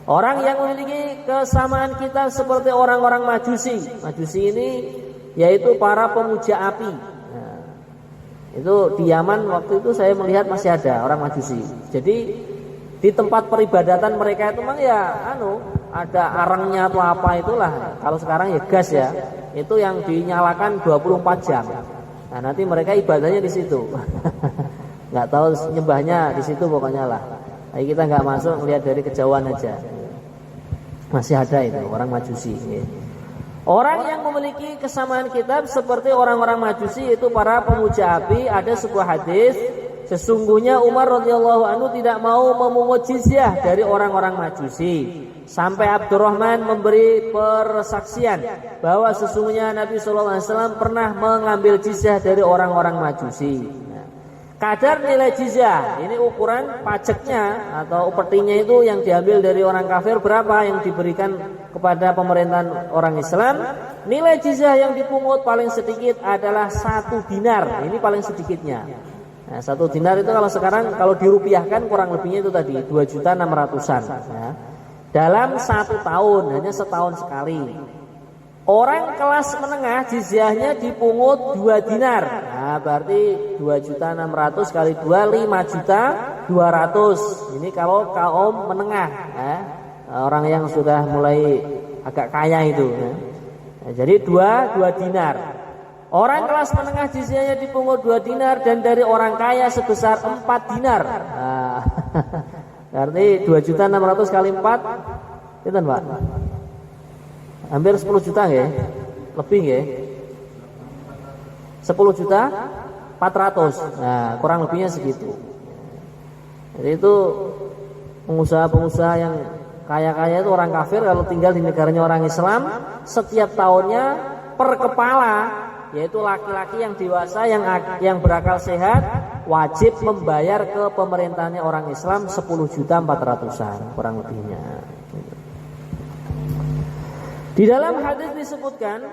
Orang yang memiliki kesamaan kita seperti orang-orang Majusi. Majusi ini yaitu para pemuja api. Nah, itu di Yaman waktu itu saya melihat masih ada orang Majusi. Jadi di tempat peribadatan mereka itu memang ya ada arangnya atau apa itulah. Kalau sekarang ya gas ya. Itu yang dinyalakan 24 jam. Nah, nanti mereka ibadahnya di situ. Enggak tahu nyembahnya di situ pokoknya lah. Tapi kita enggak masuk, melihat dari kejauhan aja. Masih ada itu orang Majusi. Orang yang memiliki kesamaan kitab seperti orang-orang Majusi itu para pemuja api. Ada sebuah hadis, sesungguhnya Umar radhiyallahu anhu tidak mau memungut jizyah dari orang-orang Majusi, sampai Abdurrahman memberi persaksian bahwa sesungguhnya Nabi sallallahu alaihi wasallam pernah mengambil jizyah dari orang-orang Majusi. Kadar nilai jizyah, ini ukuran pajaknya atau upetinya itu yang diambil dari orang kafir berapa yang diberikan kepada pemerintahan orang Islam. Nilai jizyah yang dipungut paling sedikit adalah 1 dinar. Ini paling sedikitnya. Nah, 1 dinar itu kalau sekarang kalau dirupiahkan kurang lebihnya itu tadi 2.600.000-an. Ya. Dalam 1 tahun, hanya setahun sekali. Orang kelas menengah jizyahnya dipungut 2 dinar. Nah, berarti 2.600.000 kali 2 5.200.000. Ini kalau kaum menengah, ya. Orang yang sudah mulai agak kaya itu, ya. Nah, jadi 2 dinar. Orang kelas menengah jizyahnya dipungut 2 dinar, dan dari orang kaya sebesar 4 dinar. Nah, berarti 2.600.000 kali 4 itu Pak. Hampir 10 juta ya? Lebih ya? 10.400.000. Nah, kurang lebihnya segitu. Jadi itu pengusaha-pengusaha yang kaya-kaya itu orang kafir kalau tinggal di negaranya orang Islam, setiap tahunnya per kepala yaitu laki-laki yang dewasa yang berakal sehat wajib membayar ke pemerintahnya orang Islam 10.400.000 kurang lebihnya. Di dalam hadis disebutkan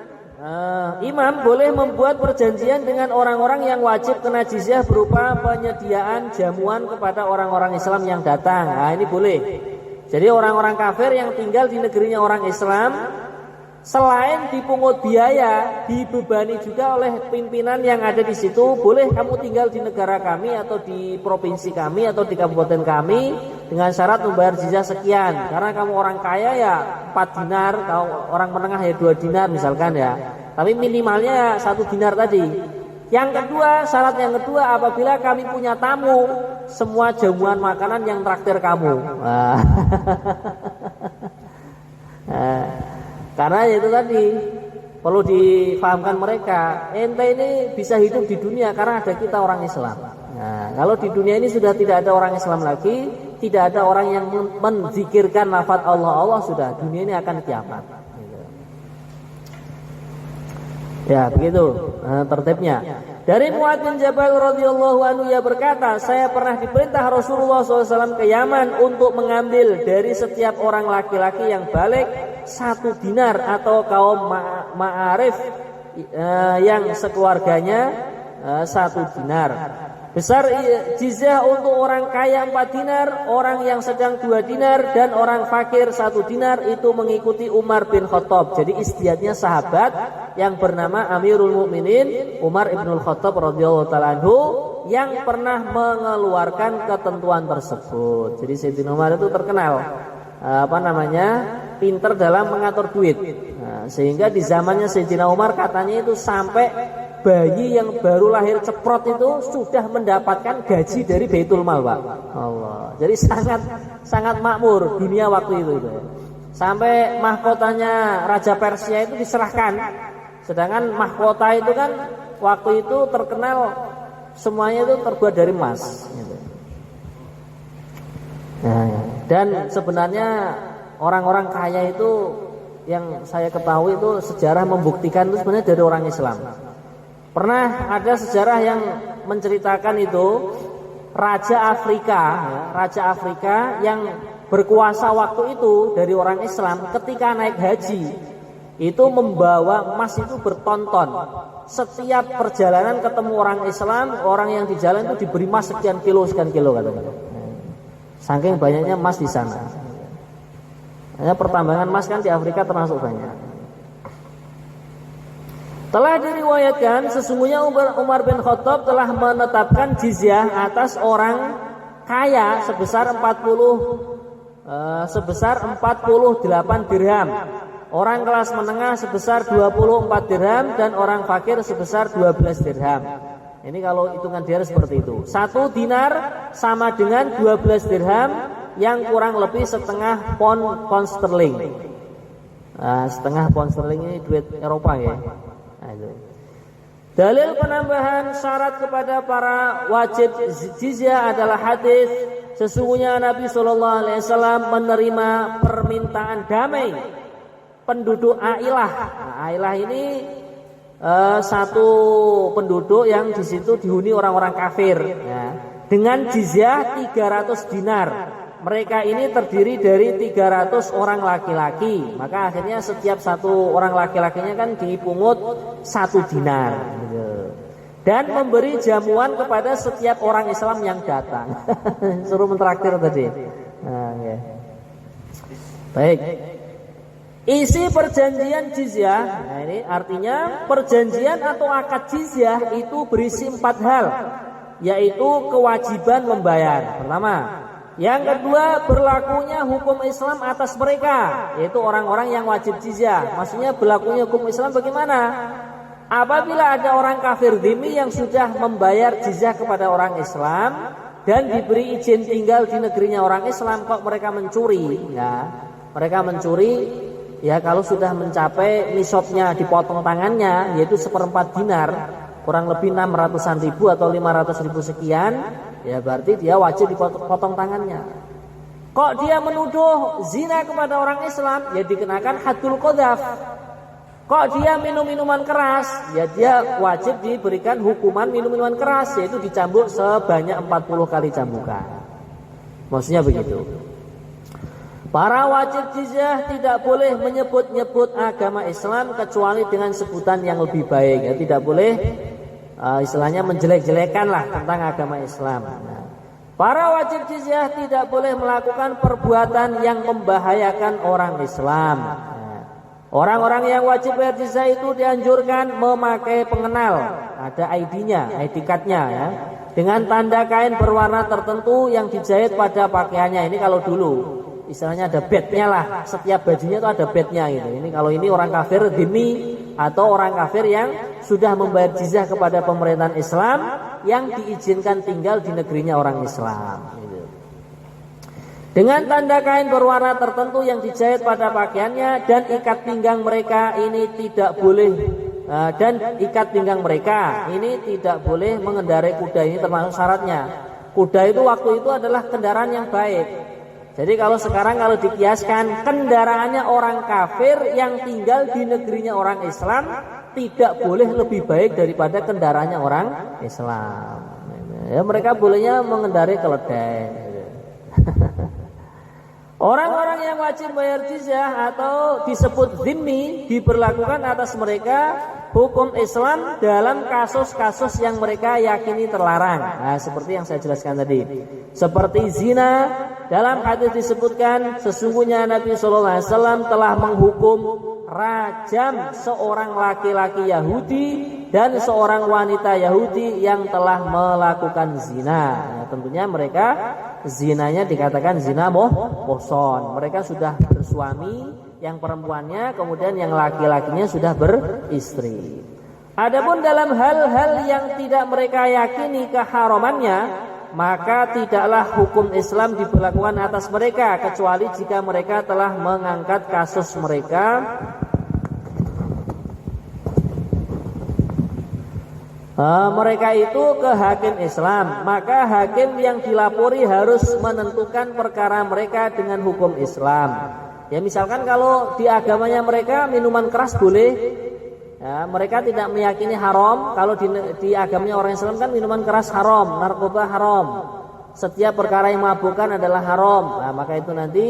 imam boleh membuat perjanjian dengan orang-orang yang wajib kena jizyah berupa penyediaan jamuan kepada orang-orang Islam yang datang. Nah, ini boleh. Jadi orang-orang kafir yang tinggal di negerinya orang Islam, selain dipungut biaya, dibebani juga oleh pimpinan yang ada di situ. Boleh kamu tinggal di negara kami atau di provinsi kami atau di kabupaten kami dengan syarat membayar jizyah sekian. Karena kamu orang kaya ya 4 dinar, kalau orang menengah ya 2 dinar misalkan ya. Tapi minimalnya 1 dinar tadi. Yang kedua, syarat yang kedua, apabila kami punya tamu, semua jamuan makanan yang traktir kamu. Karena itu tadi perlu difahamkan mereka, ente ini bisa hidup di dunia karena ada kita orang Islam. Nah, kalau di dunia ini sudah tidak ada orang Islam lagi, tidak ada orang yang menzikirkan lafaz Allah, sudah dunia ini akan kiamat. Ya begitu tertibnya. Dari Mu'adz bin Jabal radhiyallahu anhu ia berkata, saya pernah diperintah Rasulullah SAW ke Yaman untuk mengambil dari setiap orang laki-laki yang balik 1 dinar atau kaum ma'arif yang sekeluarganya 1 dinar. Besar jizyah untuk orang kaya 4 dinar, orang yang sedang 2 dinar, dan orang fakir 1 dinar. Itu mengikuti Umar bin Khattab. Jadi istiadatnya sahabat yang bernama Amirul Mukminin Umar ibnul Khattab radhiyallahu taala anhu yang pernah mengeluarkan ketentuan tersebut. Jadi Sayyidina Umar itu terkenal pinter dalam mengatur duit. Nah, sehingga di zamannya Sayyidina Umar katanya itu sampai bayi yang baru lahir ceprot itu sudah mendapatkan gaji dari Baitul Mal, Pak. Allah. Jadi sangat makmur dunia waktu itu. Sampai mahkotanya Raja Persia itu diserahkan. Sedangkan mahkota itu kan waktu itu terkenal semuanya itu terbuat dari emas. Dan sebenarnya orang-orang kaya itu yang saya ketahui itu sejarah membuktikan itu sebenarnya dari orang Islam. Pernah ada sejarah yang menceritakan itu Raja Afrika yang berkuasa waktu itu dari orang Islam ketika naik haji itu membawa emas itu bertonton. Setiap perjalanan ketemu orang Islam, orang yang di jalan itu diberi emas sekian kilo katanya. Saking banyaknya emas di sana. Pertambangan emas kan di Afrika termasuk banyak. Telah diriwayatkan sesungguhnya Umar bin Khattab telah menetapkan jizyah atas orang kaya sebesar 48 dirham, orang kelas menengah sebesar 24 dirham, dan orang fakir sebesar 12 dirham. Ini kalau hitungan dirham seperti itu. 1 dinar sama dengan 12 dirham yang kurang lebih setengah pound sterling. Setengah pound sterling ini duit Eropa ya. Dalil penambahan syarat kepada para wajib jizyah adalah hadis sesungguhnya Nabi Shallallahu Alaihi Wasallam menerima permintaan damai penduduk Ailah. Ailah ini satu penduduk yang di situ dihuni orang-orang kafir ya, dengan jizyah 300 dinar. Mereka ini terdiri dari 300 orang laki-laki. Maka akhirnya setiap satu orang laki-lakinya kan dipungut 1 dinar dan memberi jamuan kepada setiap orang Islam yang datang. Suruh mentraktir tadi. Ya. Baik. Isi perjanjian jizyah. Nah, ini artinya perjanjian atau akad jizyah itu berisi 4 hal, yaitu kewajiban membayar. Pertama, yang kedua, berlakunya hukum Islam atas mereka, yaitu orang-orang yang wajib jizyah. Maksudnya berlakunya hukum Islam bagaimana? Apabila ada orang kafir dhimmi yang sudah membayar jizyah kepada orang Islam dan diberi izin tinggal di negerinya orang Islam, kok mereka mencuri? Ya, mereka mencuri. Ya, kalau sudah mencapai nisabnya dipotong tangannya, yaitu 1/4 dinar, kurang lebih 600-an ribu atau 500 ribu sekian. Ya berarti dia wajib dipotong tangannya. Kok dia menuduh zina kepada orang Islam, ya dikenakan haddul qadzaf. Kok dia minum minuman keras? Ya dia wajib diberikan hukuman minum minuman keras, yaitu dicambuk sebanyak 40 kali cambukan. Maksudnya begitu. Para wajib jizyah tidak boleh menyebut-nyebut agama Islam kecuali dengan sebutan yang lebih baik. Ya, tidak boleh istilahnya menjelek-jelekan lah tentang agama Islam. Nah, para wajib jizyah tidak boleh melakukan perbuatan yang membahayakan orang Islam. Orang-orang yang wajib bayar jizyah itu dianjurkan memakai pengenal, ada ID-nya, ID card-nya ya, dengan tanda kain berwarna tertentu yang dijahit pada pakaiannya. Ini kalau dulu istilahnya ada badge-nya lah, setiap bajunya itu ada badge-nya gitu. Ini kalau ini orang kafir dhimmi atau orang kafir yang sudah membayar jizyah kepada pemerintahan Islam yang diizinkan tinggal di negerinya orang Islam gitu. Dengan tanda kain berwarna tertentu yang dijahit pada pakaiannya dan ikat pinggang mereka ini tidak boleh mengendarai kuda. Ini termasuk syaratnya. Kuda itu waktu itu adalah kendaraan yang baik. Jadi kalau sekarang kalau dikiaskan kendaraannya orang kafir yang tinggal di negerinya orang Islam tidak boleh lebih baik daripada kendaraannya orang Islam. Ya, mereka bolehnya mengendarai keledai. Orang-orang yang wajib bayar jizyah atau disebut dhimmi diberlakukan atas mereka hukum Islam dalam kasus-kasus yang mereka yakini terlarang. Nah, seperti yang saya jelaskan tadi. Seperti zina, dalam hadis disebutkan sesungguhnya Nabi SAW telah menghukum rajam seorang laki-laki Yahudi dan seorang wanita Yahudi yang telah melakukan zina. Nah, tentunya mereka zinanya dikatakan zina muhson. Mereka sudah bersuami, yang perempuannya, kemudian yang laki-lakinya sudah beristri. Adapun dalam hal-hal yang tidak mereka yakini keharamannya, maka tidaklah hukum Islam diberlakukan atas mereka kecuali jika mereka telah mengangkat kasus mereka itu ke hakim Islam. Maka hakim yang dilapori harus menentukan perkara mereka dengan hukum Islam. Ya misalkan kalau di agamanya mereka minuman keras boleh, ya, mereka tidak meyakini haram. Kalau di agamanya orang Islam kan minuman keras haram, narkoba haram, setiap perkara yang memabukkan adalah haram. Nah, maka itu nanti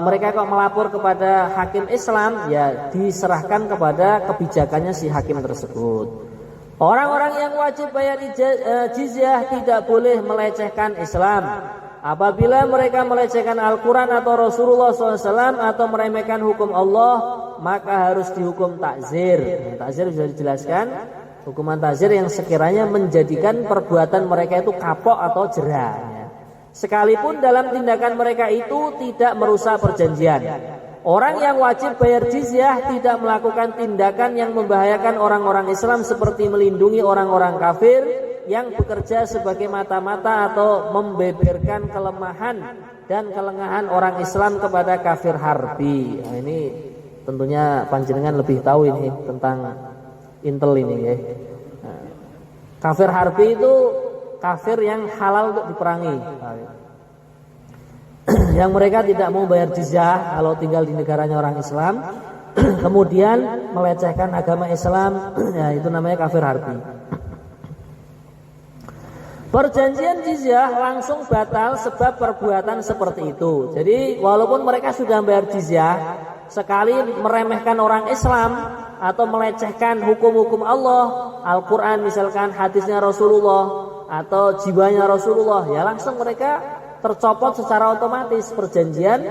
mereka kok melapor kepada hakim Islam, ya diserahkan kepada kebijakannya si hakim tersebut. Orang-orang yang wajib bayar jizyah tidak boleh melecehkan Islam. Apabila mereka melecehkan Al-Quran atau Rasulullah SAW atau meremehkan hukum Allah, maka harus dihukum takzir. Takzir sudah dijelaskan, hukuman takzir yang sekiranya menjadikan perbuatan mereka itu kapok atau jerah. Sekalipun dalam tindakan mereka itu tidak merusak perjanjian. Orang yang wajib bayar jizyah tidak melakukan tindakan yang membahayakan orang-orang Islam seperti melindungi orang-orang kafir yang bekerja sebagai mata-mata atau membeberkan kelemahan dan kelengahan orang Islam kepada kafir harbi. Nah, ini tentunya panjenengan lebih tahu ini tentang intel ini ya. Nah, kafir harbi itu kafir yang halal untuk diperangi. Yang mereka tidak mau bayar jizyah kalau tinggal di negaranya orang Islam, kemudian melecehkan agama Islam, ya itu namanya kafir harbi. Perjanjian jizyah langsung batal sebab perbuatan seperti itu. Jadi walaupun mereka sudah bayar jizyah, sekali meremehkan orang Islam atau melecehkan hukum-hukum Allah, Al-Quran misalkan, hadisnya Rasulullah atau jiwanya Rasulullah, ya langsung mereka tercopot secara otomatis perjanjian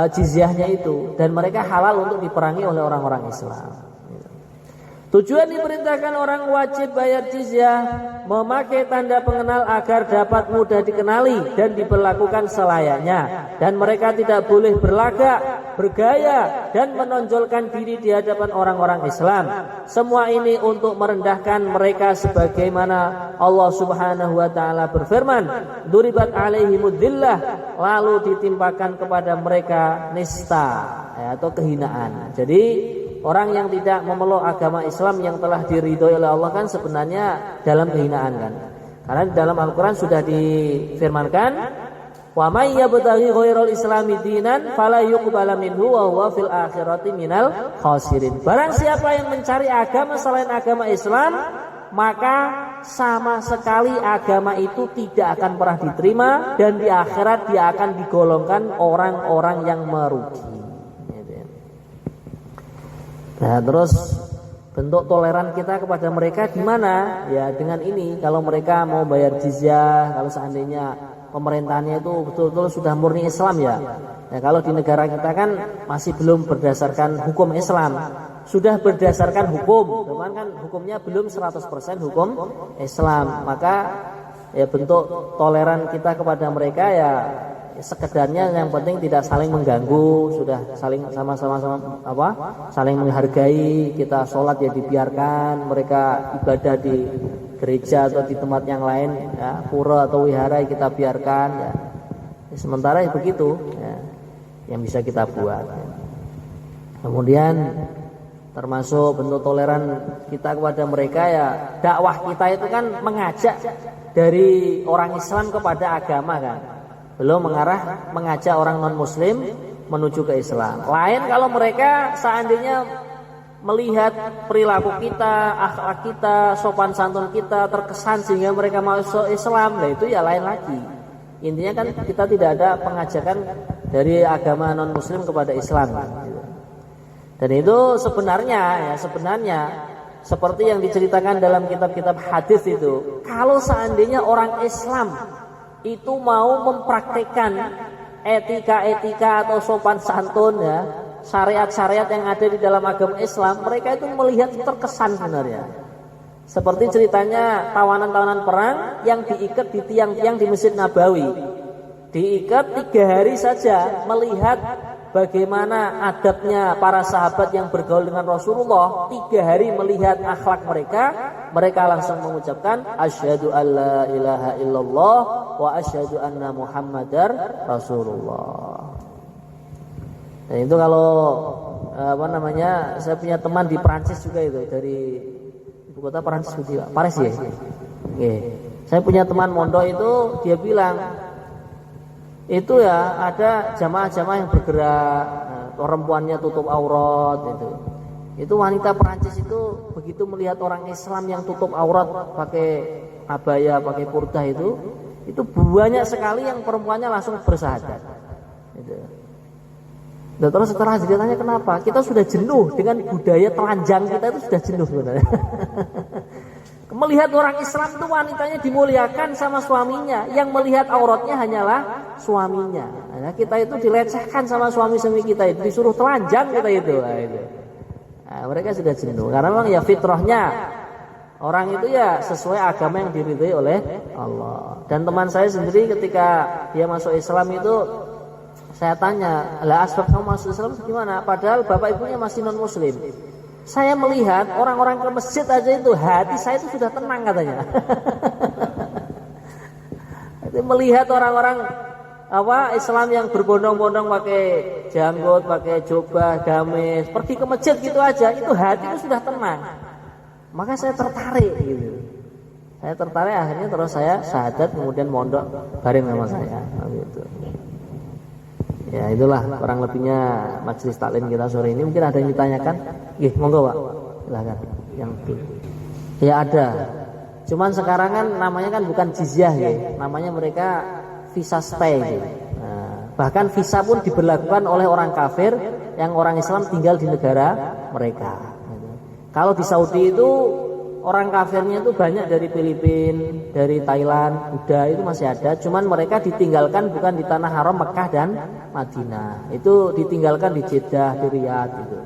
jizyahnya itu, dan mereka halal untuk diperangi oleh orang-orang Islam. Tujuan diperintahkan orang wajib bayar jizyah memakai tanda pengenal agar dapat mudah dikenali dan diperlakukan selayaknya, dan mereka tidak boleh berlagak, bergaya dan menonjolkan diri di hadapan orang-orang Islam. Semua ini untuk merendahkan mereka sebagaimana Allah Subhanahu wa taala berfirman, "Duribat alaihimudzillah", lalu ditimpakan kepada mereka nista atau kehinaan. Jadi orang yang tidak memeluk agama Islam yang telah diridhoi oleh Allah kan sebenarnya dalam kehinaan kan. Karena di dalam Al-Quran sudah difirmankan, Wa may yabtaghi ghairal islami dinan fala yuqbala minhu wa huwa fil akhirati minal khasirin. Barang siapa yang mencari agama selain agama Islam, maka sama sekali agama itu tidak akan pernah diterima dan di akhirat dia akan digolongkan orang-orang yang merugi. Nah, terus bentuk toleran kita kepada mereka di mana? Ya dengan ini, kalau mereka mau bayar jizyah, kalau seandainya pemerintahnya itu betul-betul sudah murni Islam ya. Ya kalau di negara kita kan masih belum berdasarkan hukum Islam. Sudah berdasarkan hukum, cuman kan hukumnya belum 100% hukum Islam. Maka ya bentuk toleran kita kepada mereka ya sekedarnya, yang penting tidak saling mengganggu, sudah saling sama-sama saling menghargai. Kita sholat ya dibiarkan, mereka ibadah di gereja atau di tempat yang lain ya, pura atau wihara kita biarkan ya. Sementara begitu ya, yang bisa kita buat ya. Kemudian termasuk bentuk toleran kita kepada mereka ya, dakwah kita itu kan mengajak dari orang Islam kepada agama kan, belum mengajak orang non muslim menuju ke Islam. Lain kalau mereka seandainya melihat perilaku kita, akhlak kita, sopan santun kita terkesan sehingga mereka masuk Islam, nah itu ya lain lagi. Intinya kan kita tidak ada pengajakan dari agama non muslim kepada Islam. Dan itu sebenarnya seperti yang diceritakan dalam kitab-kitab hadis itu, kalau seandainya orang Islam itu mau mempraktikkan etika-etika atau sopan santun ya, syariat-syariat yang ada di dalam agama Islam, mereka itu melihat terkesan sebenarnya. Seperti ceritanya tawanan-tawanan perang yang diikat di tiang-tiang di Masjid Nabawi. Diikat 3 hari saja, melihat bagaimana adabnya para sahabat yang bergaul dengan Rasulullah. 3 hari melihat akhlak mereka, mereka langsung mengucapkan asyhadu alla ilaha illallah wa asyhadu anna muhammadar rasulullah. Dan itu kalau saya punya teman di Perancis juga itu, dari ibu kota Perancis juga, Paris ya. Saya punya teman mondok itu, dia bilang itu ya ada jamaah-jamaah yang bergerak, perempuannya tutup aurat itu. Itu wanita Perancis itu begitu melihat orang Islam yang tutup aurat pakai abaya, pakai purdah itu banyak sekali yang perempuannya langsung bersahadat. Gitu. Nah, terus setelah ditanya kenapa? Kita sudah jenuh dengan budaya telanjang kita, itu sudah jenuh sebenarnya. Melihat orang Islam itu wanitanya dimuliakan sama suaminya, yang melihat auratnya hanyalah suaminya. Nah, kita itu dilecehkan sama suami-suami kita itu, disuruh telanjang kita itu. Nah, mereka sudah jenuh karena memang ya fitrahnya orang itu ya sesuai agama yang diridhai oleh Allah. Dan teman saya sendiri ketika dia masuk Islam itu, saya tanya, lah asbab kamu masuk Islam gimana? Padahal bapak ibunya masih non muslim. Saya melihat orang-orang ke masjid aja itu hati saya itu sudah tenang katanya. Itu melihat orang-orang Islam yang berbondong-bondong pakai janggut, pakai jubah, gamis, pergi ke masjid gitu aja, itu hati itu sudah tenang. Maka saya tertarik gitu. Saya tertarik, akhirnya terus saya syahadat, kemudian mondok bareng sama saya gitu. Ya itulah kurang lebihnya majelis taklim kita sore ini. Mungkin ada yang ditanyakan? Monggo Pak, silakan. Yang ya ada. Cuman sekarang kan namanya kan bukan jizyah ya, namanya mereka visa stay. Nah, bahkan visa pun diberlakukan oleh orang kafir yang orang Islam tinggal di negara mereka. Kalau di Saudi itu orang kafirnya itu banyak dari Filipina, dari Thailand, Buddha itu masih ada. Cuman mereka ditinggalkan bukan di tanah haram Mekah dan Madinah. Itu ditinggalkan di Jeddah, di Riyadh gitu.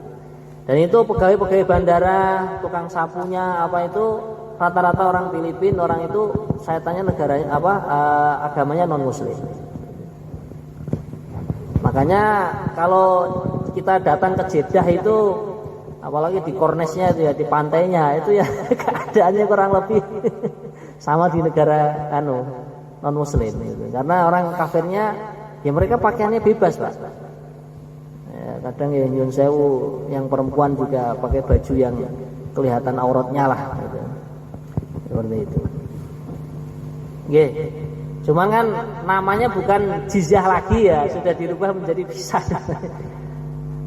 Dan itu pegawai-pegawai bandara, tukang sapunya itu rata-rata orang Filipina. Orang itu saya tanya negaranya agamanya non muslim. Makanya kalau kita datang ke Jeddah itu, apalagi di kornesnya itu ya, di pantainya itu ya keadaannya kurang lebih sama di negara non muslim gitu. Karena orang kafirnya ya mereka pakaiannya bebas Pak. Ya, kadang ya nyun sewu yang perempuan juga pakai baju yang kelihatan auratnya lah gitu. Seperti itu. Cuman kan namanya bukan jizyah lagi ya, sudah dirubah menjadi visa.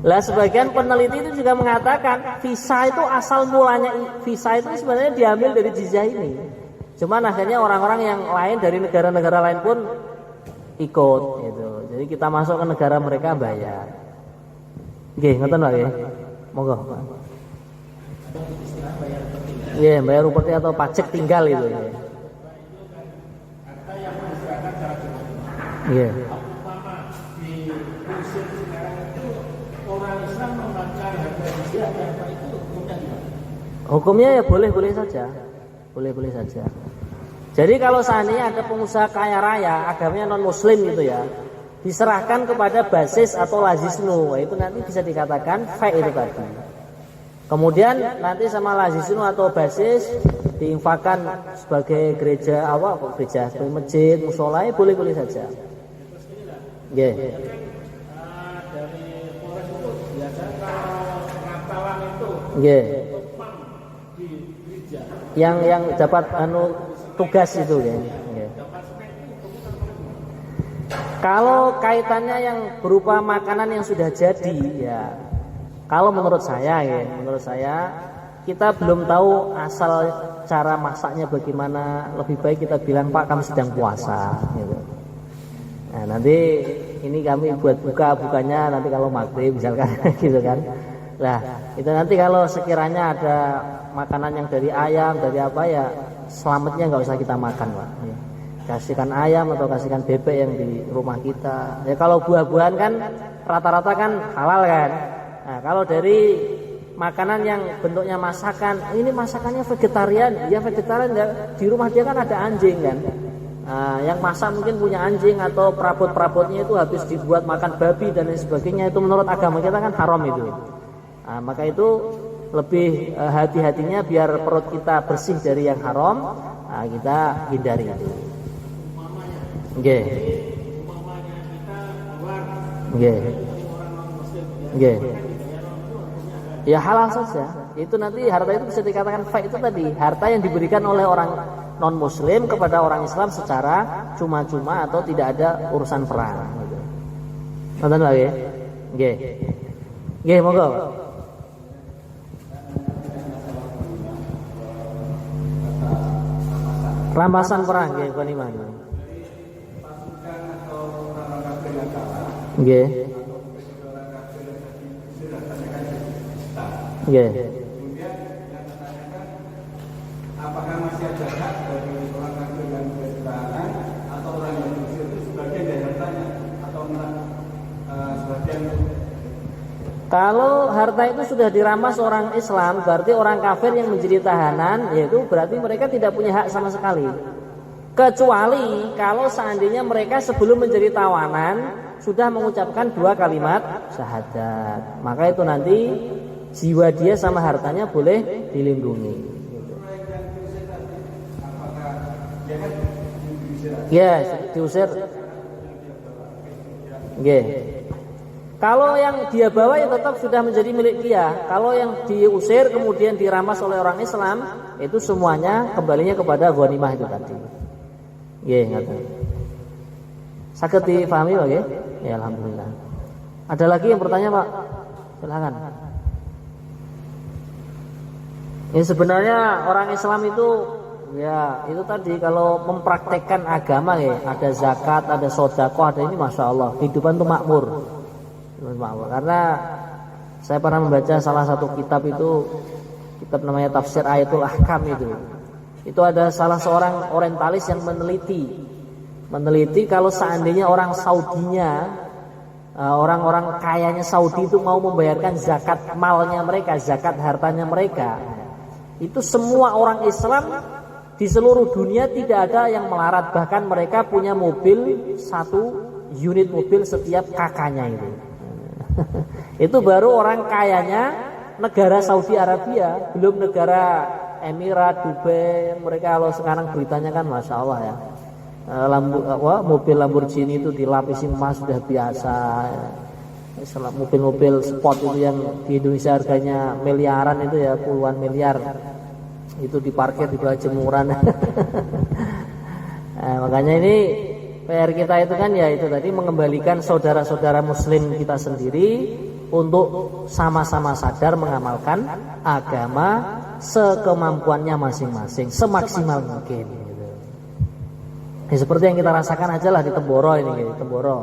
Lah sebagian peneliti itu juga mengatakan visa itu asal mulanya visa itu sebenarnya diambil dari jizyah ini. Cuman akhirnya orang-orang yang lain dari negara-negara lain pun ikut gitu. Jadi kita masuk ke negara mereka bayar. Nggih, ngoten Pak nggih. Monggo, Pak. Iya, bayar upeti atau pajak tinggal itu ya. Iya. Hukumnya ya boleh-boleh saja. Boleh-boleh saja. Jadi kalau seandainya ada pengusaha kaya raya, agamanya non muslim gitu ya, diserahkan kepada basis atau lazisnu, itu nanti bisa dikatakan fake itu tadi. Kemudian nanti sama lazisnu atau basis diinfakkan sebagai gereja gereja sebagai masjid, mushola, boleh-boleh saja. Nggih. Nggih. Yang dapat tugas itu kan. Nggih. Kalau kaitannya yang berupa makanan yang sudah jadi ya, kalau menurut saya kita belum tahu asal cara masaknya bagaimana, lebih baik kita bilang Pak kami sedang puasa gitu. Nah, nanti ini kami buat bukanya nanti kalau maghrib misalkan gitu kan. Lah, itu nanti kalau sekiranya ada makanan yang dari ayam, dari apa ya, selamatnya nggak usah kita makan, Pak. Ya. Kasihkan ayam atau kasihkan bebek yang di rumah kita. Ya kalau buah-buahan kan rata-rata kan halal kan. Nah, kalau dari makanan yang bentuknya masakan, ini masakannya vegetarian, ya vegetarian ya, di rumah dia kan ada anjing kan. Nah, yang masak mungkin punya anjing atau perabot-perabotnya itu habis dibuat makan babi dan lain sebagainya, itu menurut agama kita kan haram itu. Nah, maka itu lebih hati-hatinya biar perut kita bersih dari yang haram, nah, kita hindari itu. Nggih. Nggih. Nggih. Ya halal saja. Itu nanti harta itu bisa dikatakan fake itu tadi, harta yang diberikan oleh orang non muslim kepada orang Islam secara cuma-cuma atau tidak ada urusan perang gitu. Nonton lagi? Nggih. Nggih, monggo. Rampasan perang nggih kon iman. Nggih. Nggih. Apakah masih ada hak dari orang kafir yang bertahanan atau orang yang muslim itu sebagian dari hartanya atau sebagian? Kalau harta itu sudah dirampas orang Islam, berarti orang kafir yang menjadi tahanan, yaitu berarti mereka tidak punya hak sama sekali. Kecuali kalau seandainya mereka sebelum menjadi tawanan sudah mengucapkan 2 kalimat syahadat, maka itu nanti jiwa dia sama hartanya boleh dilindungi. Ya, diusir. Nggih. Kalau yang dia bawa ya tetap sudah menjadi milik dia. Kalau yang diusir kemudian dirampas oleh orang Islam, itu semuanya kembalinya kepada ghanimah itu tadi. Nggih, ngoten. Saged dipahami Pak nggih? Ya alhamdulillah. Ada lagi yang bertanya, Pak? Silakan. Ini sebenarnya orang Islam itu ya itu tadi kalau mempraktekkan agama ya, ada zakat, ada sedekah, ada ini masya Allah kehidupan itu makmur. Karena saya pernah membaca salah satu kitab itu, kitab namanya Tafsir Ayatul Ahkam itu ada salah seorang orientalis yang meneliti kalau seandainya orang Saudinya, orang-orang kayanya Saudi itu mau membayarkan zakat malnya mereka, zakat hartanya mereka, itu semua orang Islam di seluruh dunia tidak ada yang melarat, bahkan mereka punya mobil, 1 unit mobil setiap kakaknya itu. Itu baru orang kayanya negara Saudi Arabia, belum negara Emirat, Dubai. Mereka kalau sekarang beritanya kan masya Allah ya, mobil Lamborghini itu dilapisi emas sudah biasa. Mobil-mobil sport itu yang di Indonesia harganya miliaran itu ya, puluhan miliar, itu diparkir di bawah jemuran. Nah, makanya ini PR kita itu kan ya itu tadi mengembalikan saudara-saudara muslim kita sendiri untuk sama-sama sadar mengamalkan agama sekemampuannya masing-masing, semaksimal mungkin gitu. Ya, seperti yang kita rasakan aja lah di Temboro ini, di Temboro.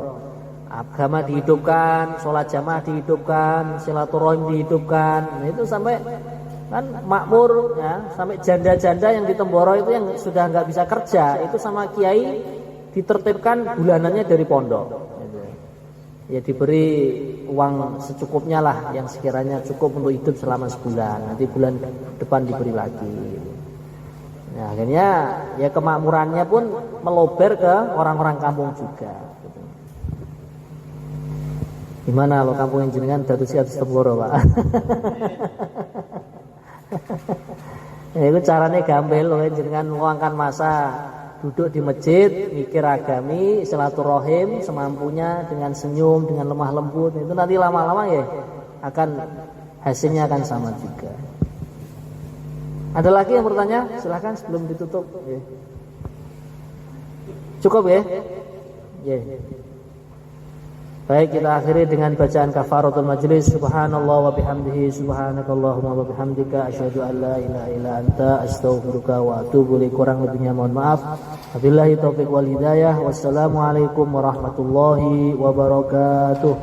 Agama dihidupkan, sholat jamaah dihidupkan, silaturahim dihidupkan. Nah, itu sampai kan makmur ya, sampai janda-janda yang di Temboro itu yang sudah nggak bisa kerja itu sama kiai ditertibkan bulanannya dari pondok gitu. Ya diberi uang secukupnya lah yang sekiranya cukup untuk hidup selama sebulan, nanti bulan depan diberi lagi. Nah, akhirnya ya kemakmurannya pun melober ke orang-orang kampung juga gitu. Gimana lo kampung yang jenengan Datusi atas Temboro Pak? Ya, itu caranya gampil loh, jenengan luangkan masa duduk di masjid, mikir agami, silaturahim semampunya dengan senyum, dengan lemah lembut. Itu nanti lama-lama ya akan hasilnya akan sama juga. Ada lagi yang bertanya? Silahkan sebelum ditutup. Ya. Cukup ya? Ya. Baik, kita akhiri dengan bacaan kafaratul majlis. Subhanallah wa bihamdihi, subhanakallahumma wa bihamdika, asyhadu an la ilaha illa anta, astaghfiruka wa atubu ilaik. Kurang lebihnya mohon maaf. Wabillahi taufiq wal hidayah. Wassalamualaikum warahmatullahi wabarakatuh.